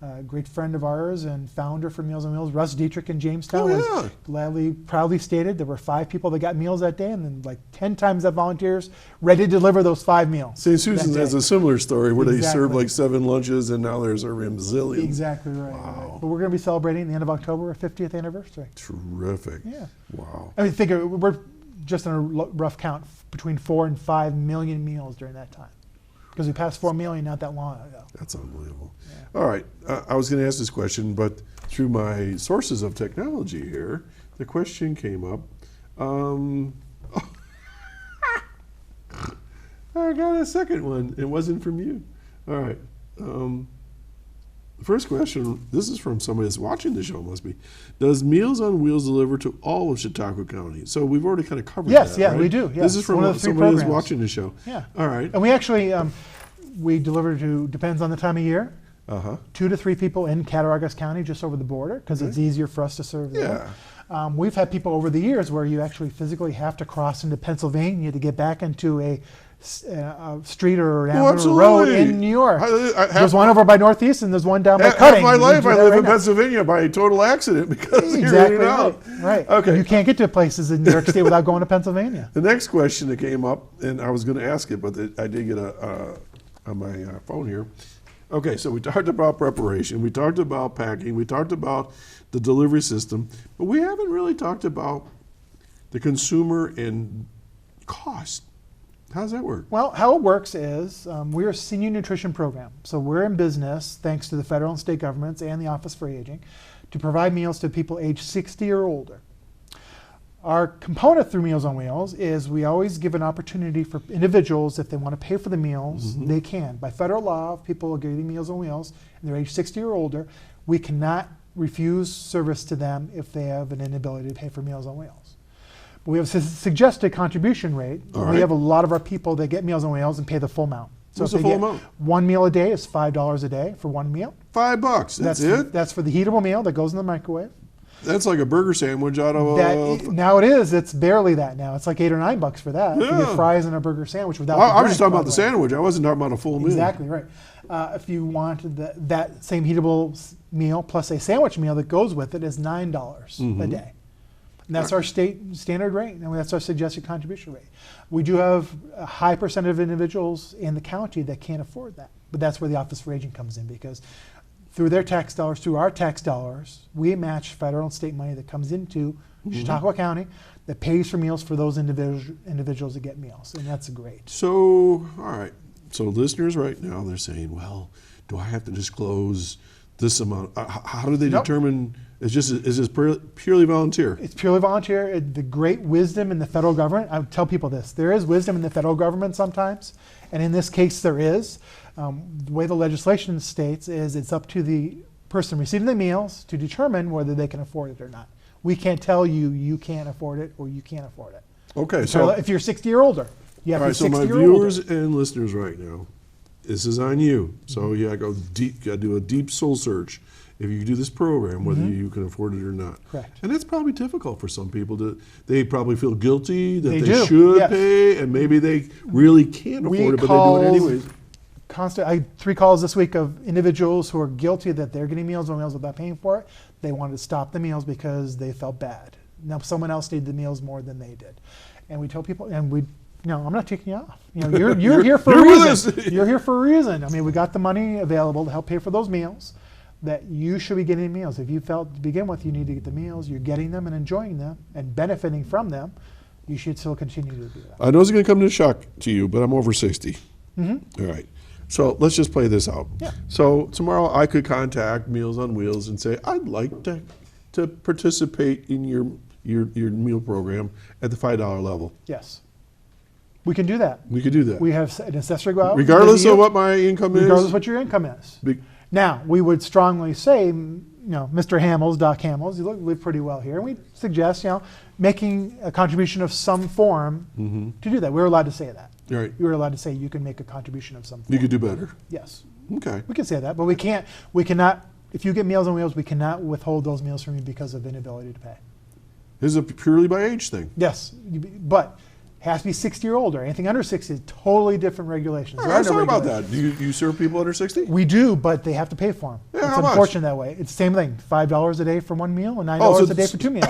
A great friend of ours and founder for Meals on Wheels, Russ Dietrich in Jamestown, was proudly stated there were 5 people that got meals that day, and then like 10 times that volunteers ready to deliver those 5 meals. St. Susan's has a similar story where they serve Exactly. like 7 lunches, and now they're serving bazillions. Exactly right. Wow. Right. But we're going to be celebrating the end of October our 50th anniversary. Terrific. Yeah. Wow. I mean, think we're just on a rough count between 4 and 5 million meals during that time, because we passed 4 million not that long ago. That's unbelievable. Yeah. All right. I was going to ask this question, but through my sources of technology here, the question came up. I got a second one. It wasn't from you. All right. First question, this is from somebody that's watching the show, must be. Does Meals on Wheels deliver to all of Chautauqua County? So we've already kind of covered that, Yeah, right? we do. Yes. This is from one of the 3 somebody that's programs. watching the show. Yeah. All right. And we actually, we deliver to, depends on the time of year, Uh-huh. 2 to 3 people in Cattaraugus County, just over the border, because it's easier for us to serve there. Yeah. We've had people over the years where you actually physically have to cross into Pennsylvania to get back into a street or an avenue or road absolutely. in New York. I There's one over by Northeast and there's one down by Half Cutting. my We life do I that live right in now. Pennsylvania by total accident because you're Exactly in and out. right. Okay. You can't get to places in New York State without going to Pennsylvania. The next question that came up, and I was going to ask it, but I did get on my phone here. Okay, so we talked about preparation, we talked about packing, we talked about the delivery system, but we haven't really talked about the consumer and cost. How does that work? Well, how it works is we're a senior nutrition program. So we're in business, thanks to the federal and state governments and the Office for Aging, to provide meals to people age 60 or older. Our component through Meals on Wheels is we always give an opportunity for individuals, if they want to pay for the meals, they can. By federal law, if people are getting Meals on Wheels and they're age 60 or older, we cannot refuse service to them if they have an inability to pay for Meals on Wheels. We have a suggested contribution rate. All We right. have a lot of our people that get Meals on Wheels and pay the full amount. So What's if the they full get amount? 1 meal a day is $5 a day for 1 meal. $5, that's it? That's for the heatable meal that goes in the microwave. That's like a burger sandwich out of Now it is. It's barely that now. It's like $8 or $9 for that. If you Yeah. get fries and a burger sandwich without. Well, the I was just drink, talking by about the way. sandwich. I wasn't talking about a full meal. Exactly right. If you wanted that same heatable meal plus a sandwich meal that goes with it is $9 a day. And that's our state standard rate, and that's our suggested contribution rate. We do have a high percentage of individuals in the county that can't afford that, but that's where the Office for Aging comes in, because through their tax dollars, through our tax dollars, we match federal and state money that comes into Chautauqua County that pays for meals for those individuals that get meals, and that's great. So, all right. So listeners right now, they're saying, well, do I have to disclose this amount? How do they Nope. determine? Is this purely volunteer? It's purely volunteer. The great wisdom in the federal government, I would tell people this, there is wisdom in the federal government sometimes, and in this case there is. The way the legislation states is it's up to the person receiving the meals to determine whether they can afford it or not. We can't tell you you can't afford it or you can't afford it. Okay, So so if you're 60 or older, you have all to right. be So 60 my or older. viewers and listeners right now, this is on you. So you gotta go deep. You gotta do a deep soul search if you do this program, whether you can afford it or not. Correct. And it's probably difficult for some people to. They probably feel guilty that They they do, should yes. pay, and maybe they really can't We afford it, but they do it calls- anyways. I had 3 calls this week of individuals who are guilty that they're getting Meals on Wheels without paying for it. They wanted to stop the meals because they felt bad. Now someone else needed the meals more than they did. And we tell people, and we, I'm not taking you off. You're here for a you're with reason. us. You're here for a reason. I mean, we got the money available to help pay for those meals, that you should be getting meals. If you felt to begin with you need to get the meals, you're getting them and enjoying them and benefiting from them, you should still continue to do that. I know it's going to come as a shock to you, but I'm over 60. All right. So let's just play this out. Yeah. So tomorrow I could contact Meals on Wheels and say, I'd like to participate in your meal program at the $5 level. Yes. We can do that. We could do that. We have an assessor go out. regardless visit you, of what my income is? regardless of what your income is. Be- Now, we would strongly say, Mr. Hamels, Doc Hamels, you live pretty well here, and we suggest, making a contribution of some form to do that. We're allowed to say that. Right. We were allowed to say you can make a contribution of some form. You could do better. Yes. Okay. We can say that, but we cannot, if you get Meals on Wheels, we cannot withhold those meals from you because of inability to pay. This is a purely by age thing. Yes, but has to be 60 or older. Anything under 60 is totally different regulations. All right, let's talk about that. Do you serve people under 60? We do, but they have to pay for them. Yeah, it's how much? unfortunate that way. It's the same thing, $5 a day for one meal and $9 a day for 2 meals.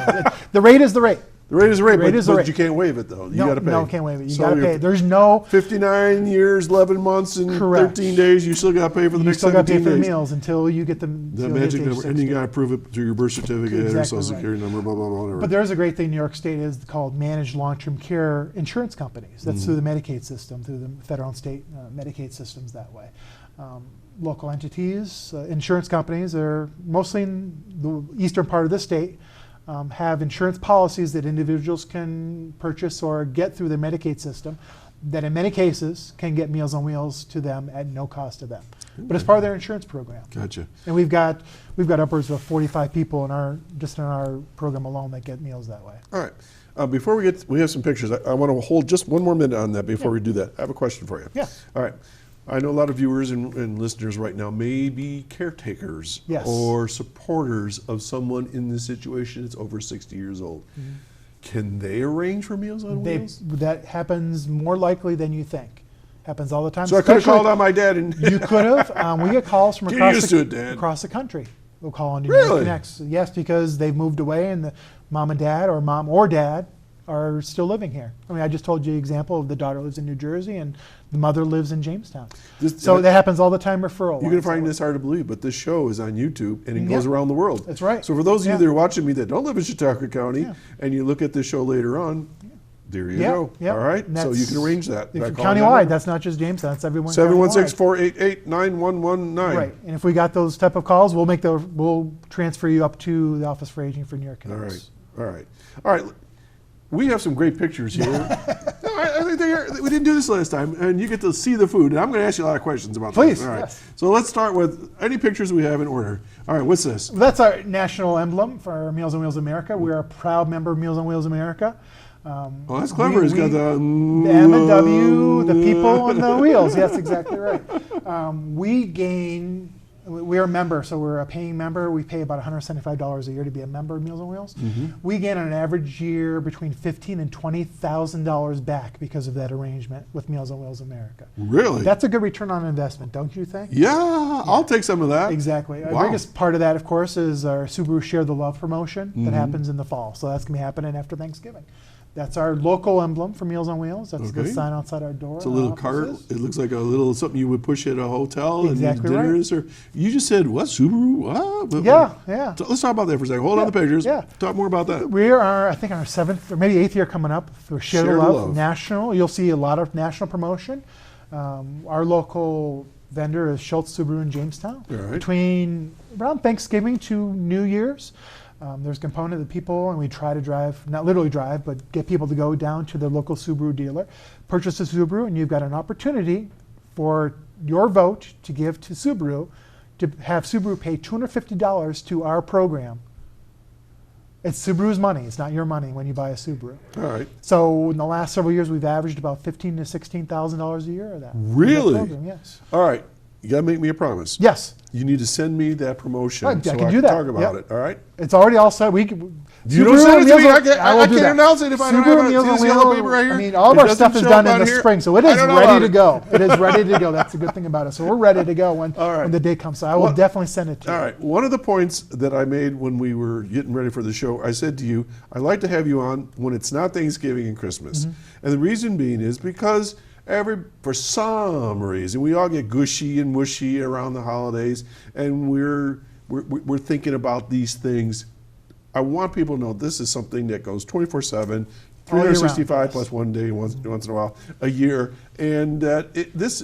The rate is the rate. The rate is the rate, The rate is the but rate. you can't waive it, though. You got to pay. No, can't waive it. You So got to you're pay. There's no 59 years, 11 months, and Correct. 13 days. You still got to pay for the you next still got 17 to pay for the days. meals until you get them. The till you magic hit age number, and you 60. got to prove it through your birth certificate or Exactly social right. security number, blah, blah, blah, whatever. But there's a great thing in New York State is called managed long-term care insurance companies. That's through the Medicaid system, through the federal and state Medicaid systems that way. Local entities, insurance companies are mostly in the eastern part of the state, have insurance policies that individuals can purchase or get through their Medicaid system that in many cases can get Meals on Wheels to them at no cost to them. But it's part of their insurance program. Gotcha. And we've got upwards of 45 people in our program alone that get meals that way. All right. Before we have some pictures. I want to hold just one more minute on that before we do that. I have a question for you. Yeah. All right. I know a lot of viewers and listeners right now may be caretakers Yes. or supporters of someone in this situation that's over 60 years old. Can they arrange for Meals on Wheels? That happens more likely than you think. Happens all the time. So I could have Especially- called on my dad and You could have. We get calls from Get across used to it, Dad. across the country. We'll call on New Really? York Connects. Yes, because they've moved away and the mom and dad or mom or dad are still living here. I mean, I just told you the example of the daughter lives in New Jersey and the mother lives in Jamestown. So that happens all the time, referral. You're going to find this hard to believe, but this show is on YouTube and it Yeah. goes around the world. That's right. So for those of Yeah. you that are watching me that don't live in Chautauqua County Yeah. and you look at this show later on, there you Yeah, go. yeah. All right? And So you that's- can arrange that. If by you're calling that countywide, number. that's not just Jamestown, that's everyone. 716-488-9119. Right, and if we got those type of calls, we'll transfer you up to the Office for Aging for New York All Connects. right. All right. All right. We have some great pictures here. No, I think we didn't do this last time, and you get to see the food. And I'm going to ask you a lot of questions about Please, this. All right. yes. So let's start with any pictures we have in order. All right. What's this? That's our national emblem for Meals on Wheels America. We're a proud member of Meals on Wheels America. Oh, that's clever. It's got the M and W, the people and the wheels. Yes, exactly right. We're a member, so we're a paying member. We pay about $175 a year to be a member of Meals on Wheels. We gain on an average year between $15,000 and $20,000 back because of that arrangement with Meals on Wheels America. Really? That's a good return on investment, don't you think? Yeah, I'll take some of that. Exactly. Wow. Our biggest part of that, of course, is our Subaru Share the Love promotion that happens in the fall. So that's going to be happening after Thanksgiving. That's our local emblem for Meals on Wheels. That's the Okay. sign outside our door. It's a little cart. It looks like a little something you would push at a hotel Exactly and dinners. right. Or you just said what, Subaru? Yeah. So let's talk about that for a second. Hold on the pictures. Yeah. Talk more about that. We are, I think, on our 7th or maybe 8th year coming up for Share the Love National. You'll see a lot of national promotion. Our local vendor is Schultz Subaru in Jamestown. All right. Between around Thanksgiving to New Year's, there's a component of people, and we try to drive, not literally drive, but get people to go down to their local Subaru dealer, purchase a Subaru, and you've got an opportunity for your vote to give to Subaru to have Subaru pay $250 to our program. It's Subaru's money. It's not your money when you buy a Subaru. All right. So in the last several years, we've averaged about $15,000 to $16,000 a year of that. Really? That program, yes. All right. You got to make me a promise. Yes. You need to send me that promotion I so can I do can that. talk about Yep. it. All right. It's already all set. We can. You don't send it to me. I will do can't that. announce it if I don't have Subaru it. Meals See on this yellow Wheels. paper right here? I mean, all of It our doesn't stuff is show done up in on the here. spring, so it I is don't know ready about to it. go. It is ready to go. That's the good thing about it. So we're ready to go when the day comes. So I will definitely send it to you. All right. One of the points that I made when we were getting ready for the show, I said to you, I like to have you on when it's not Thanksgiving and Christmas. And the reason being is because for some reason, we all get gushy and mushy around the holidays, and we're thinking about these things. I want people to know this is something that goes 24/7, 365 plus one day once in a while a year, and that this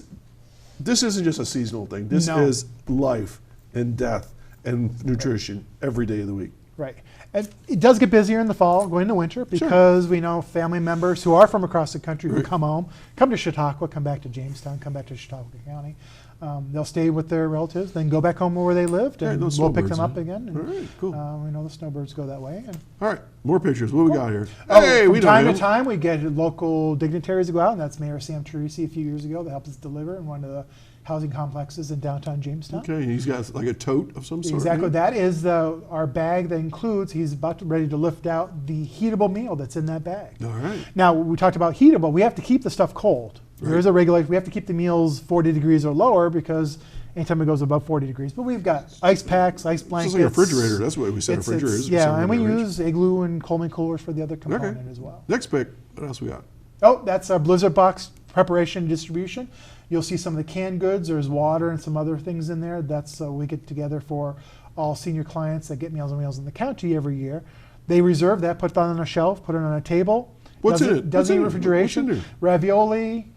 isn't just a seasonal thing. This is life and death and nutrition every day of the week. Right. And it does get busier in the fall, going into winter, because we know family members who are from across the country who come home, come to Chautauqua, come back to Jamestown, come back to Chautauqua County. They'll stay with their relatives, then go back home where they lived, and those we'll pick snowbirds, them up huh? again. And, All right, cool. we know the snowbirds go that way. And All right, more pictures. What we got here? from We know time him. to time, we get local dignitaries to go out, and that's Mayor Sam Teresi a few years ago that helped us deliver in one of the housing complexes in downtown Jamestown. Okay, he's got like a tote of some sort. Exactly. yeah? That is our bag that includes, he's ready to lift out the heatable meal that's in that bag. All right. Now, we talked about heatable. We have to keep the stuff cold. Right. There is a regulation. We have to keep the meals 40 degrees or lower because anytime it goes above 40 degrees. But we've got ice packs, ice blankets. It's like a refrigerator. That's what we said. A refrigerator is. Yeah, and we use Igloo and Coleman coolers for the other component Okay. as well. Next pick. What else we got? Oh, that's our Blizzard box preparation and distribution. You'll see some of the canned goods. There's water and some other things in there. That's we get together for all senior clients that get Meals on Wheels in the county every year. They reserve that, put that on a shelf, put it on a table. What's in it? Doesn't What's in need it? refrigeration. What's in there? Ravioli,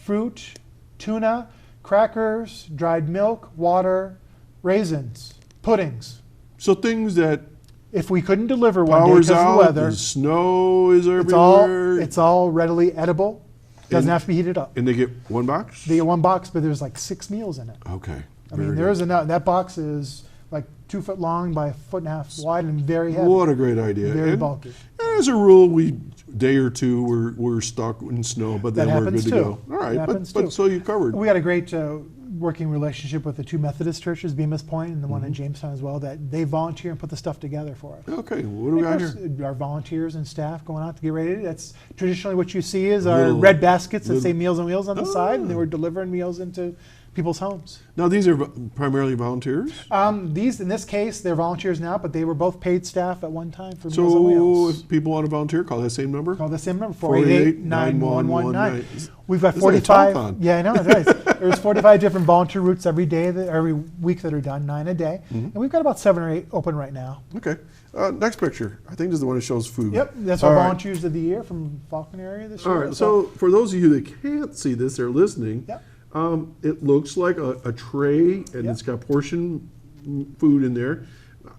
fruit, tuna, crackers, dried milk, water, raisins, puddings. So things that If we couldn't deliver one day powers because of the out, weather, the snow is everywhere. it's all readily edible. Doesn't And- have to be heated up. And they get one box? They get one box, but there's like 6 meals in it. Okay. I mean, very there's good. enough. That box is like 2 foot long by 1.5 feet wide and very heavy. What a great idea. Very And bulky. As a rule, day or two, we're stuck in snow, but That then we're happens good to too. go. All right, That happens but too. so you covered. We got a great working relationship with the 2 Methodist churches, Bemis Point and the Mm-hmm. one in Jamestown as well, that they volunteer and put the stuff together for us. Okay, what do we got Of here? course, our volunteers and staff going out to get ready. That's traditionally what you see is our Little- red baskets that say little- Meals on Wheels on the side, and they Oh. were delivering meals into people's homes. Now, these are primarily volunteers? These, in this case, they're volunteers now, but they were both paid staff at one time for Meals on So Wheels. if people want to volunteer, call that same number? Call the same number, 488-9119. 488-9119. We've got It's like a 45. telethon. Yeah, I know, it is. There's 45 different volunteer routes every week that are done, 9 a day. Mm-hmm. And we've got about 7 or 8 open right now. Okay. Next picture. I think this is the one that shows food. Yep, that's our All right. volunteers of the year from Falcon area this year. All right, so for those of you that can't see this, they're listening. Yep. It looks like a tray, and Yep. it's got portion food in there.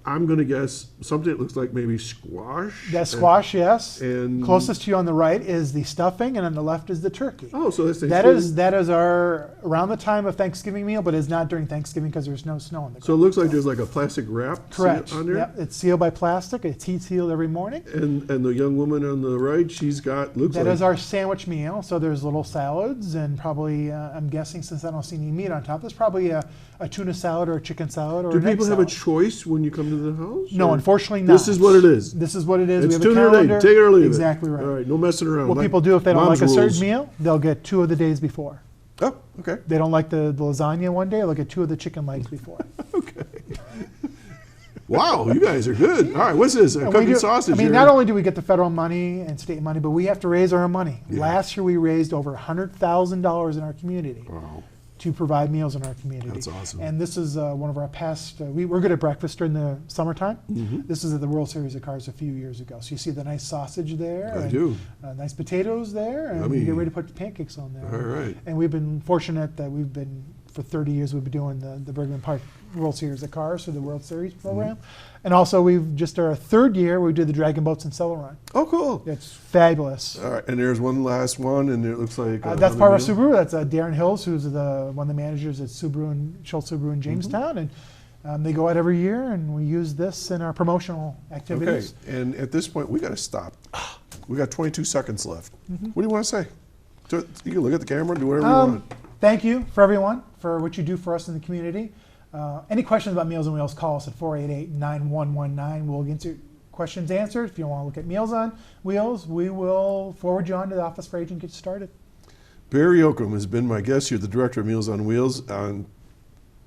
I'm going to guess something that looks like maybe squash. That squash, yes. and- Closest to you on the right is the stuffing, and on the left is the turkey. Oh, so that's That Thanksgiving. is our around the time of Thanksgiving meal, but it's not during Thanksgiving because there's no snow on the ground. So it looks like there's like a plastic wrap Correct. on there. Yep, it's sealed by plastic. It's heat sealed every morning. And the young woman on the right, she's got That is our sandwich meal. So there's little salads and probably, I'm guessing since I don't see any meat on top, there's probably a tuna salad or a chicken salad or Do an egg people have a salad. choice when you come to the house? No, or- unfortunately not. This is what it is. This is what it is. It's we have tuna a or calendar. egg. Take it or leave it. Exactly right. All right, no messing around. What like people do if they don't mom's like a rules. certain meal, they'll get 2 of the days before. Oh, okay. They don't like the lasagna one day, they'll get 2 of the chicken legs before. Wow, you guys are good. All right, what's this? A And we cookie do- sausage I mean, here. not only do we get the federal money and state money, but we have to raise our own money. Yeah. Last year we raised over $100,000 in our community. Wow. To provide meals in our community. That's awesome. And this is one of our past, we're good at breakfast during the summertime. Mm-hmm. This is at the World Series of Cars a few years ago. So you see the nice sausage there. I and, do. Nice potatoes there. And Yummy. you get ready to put pancakes on there. All right. And we've been fortunate that for 30 years, we've been doing the Bergman Park World Series of Cars through the World Series program. And also we've just our 3rd year, we did the Dragon Boats and Cellar Run. Oh, cool. It's fabulous. All right, and there's one last one, and it looks like That's part of our another meal. Subaru. That's Darren Hills, who's one of the managers at Subaru and Schultz Subaru in Jamestown, and they go out every year, and we use this in our promotional Okay, activities. and at this point, we got to stop. We got 22 seconds left. What do you want to say? You can look at the camera, do whatever you want. Thank you for everyone for what you do for us in the community. Any questions about Meals on Wheels, call us at 488-9119. We'll get your questions answered. If you want to look at Meals on Wheels, we will forward you on to the office for agent and get you started. Barrie Yochim has been my guest here, the director of Meals on Wheels on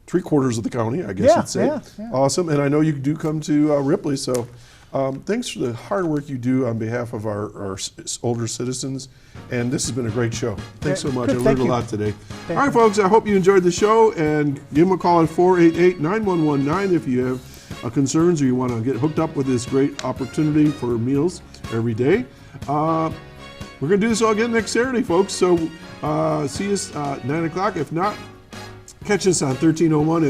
3/4 of the county, I guess Yeah, you'd say. yeah. Awesome, and I know you do come to Ripley, so thanks for the hard work you do on behalf of our older citizens, and this has been a great show. Thanks so much. Good, I learned thank a you. lot today. Thank All right, you. folks, I hope you enjoyed the show, and give them a call at 488-9119 if you have concerns or you want to get hooked up with this great opportunity for meals every day. We're going to do this all again next Saturday, folks, so see us 9 o'clock. If not, catch us on 1301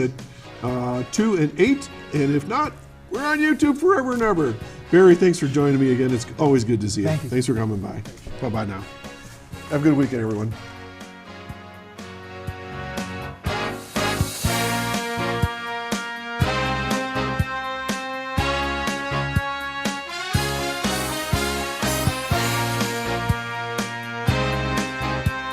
at 2 and 8, and if not, we're on YouTube forever and ever. Barrie, thanks for joining me again. It's always good to see you. Thank you. Thanks for coming by. Bye-bye now. Have a good weekend, everyone.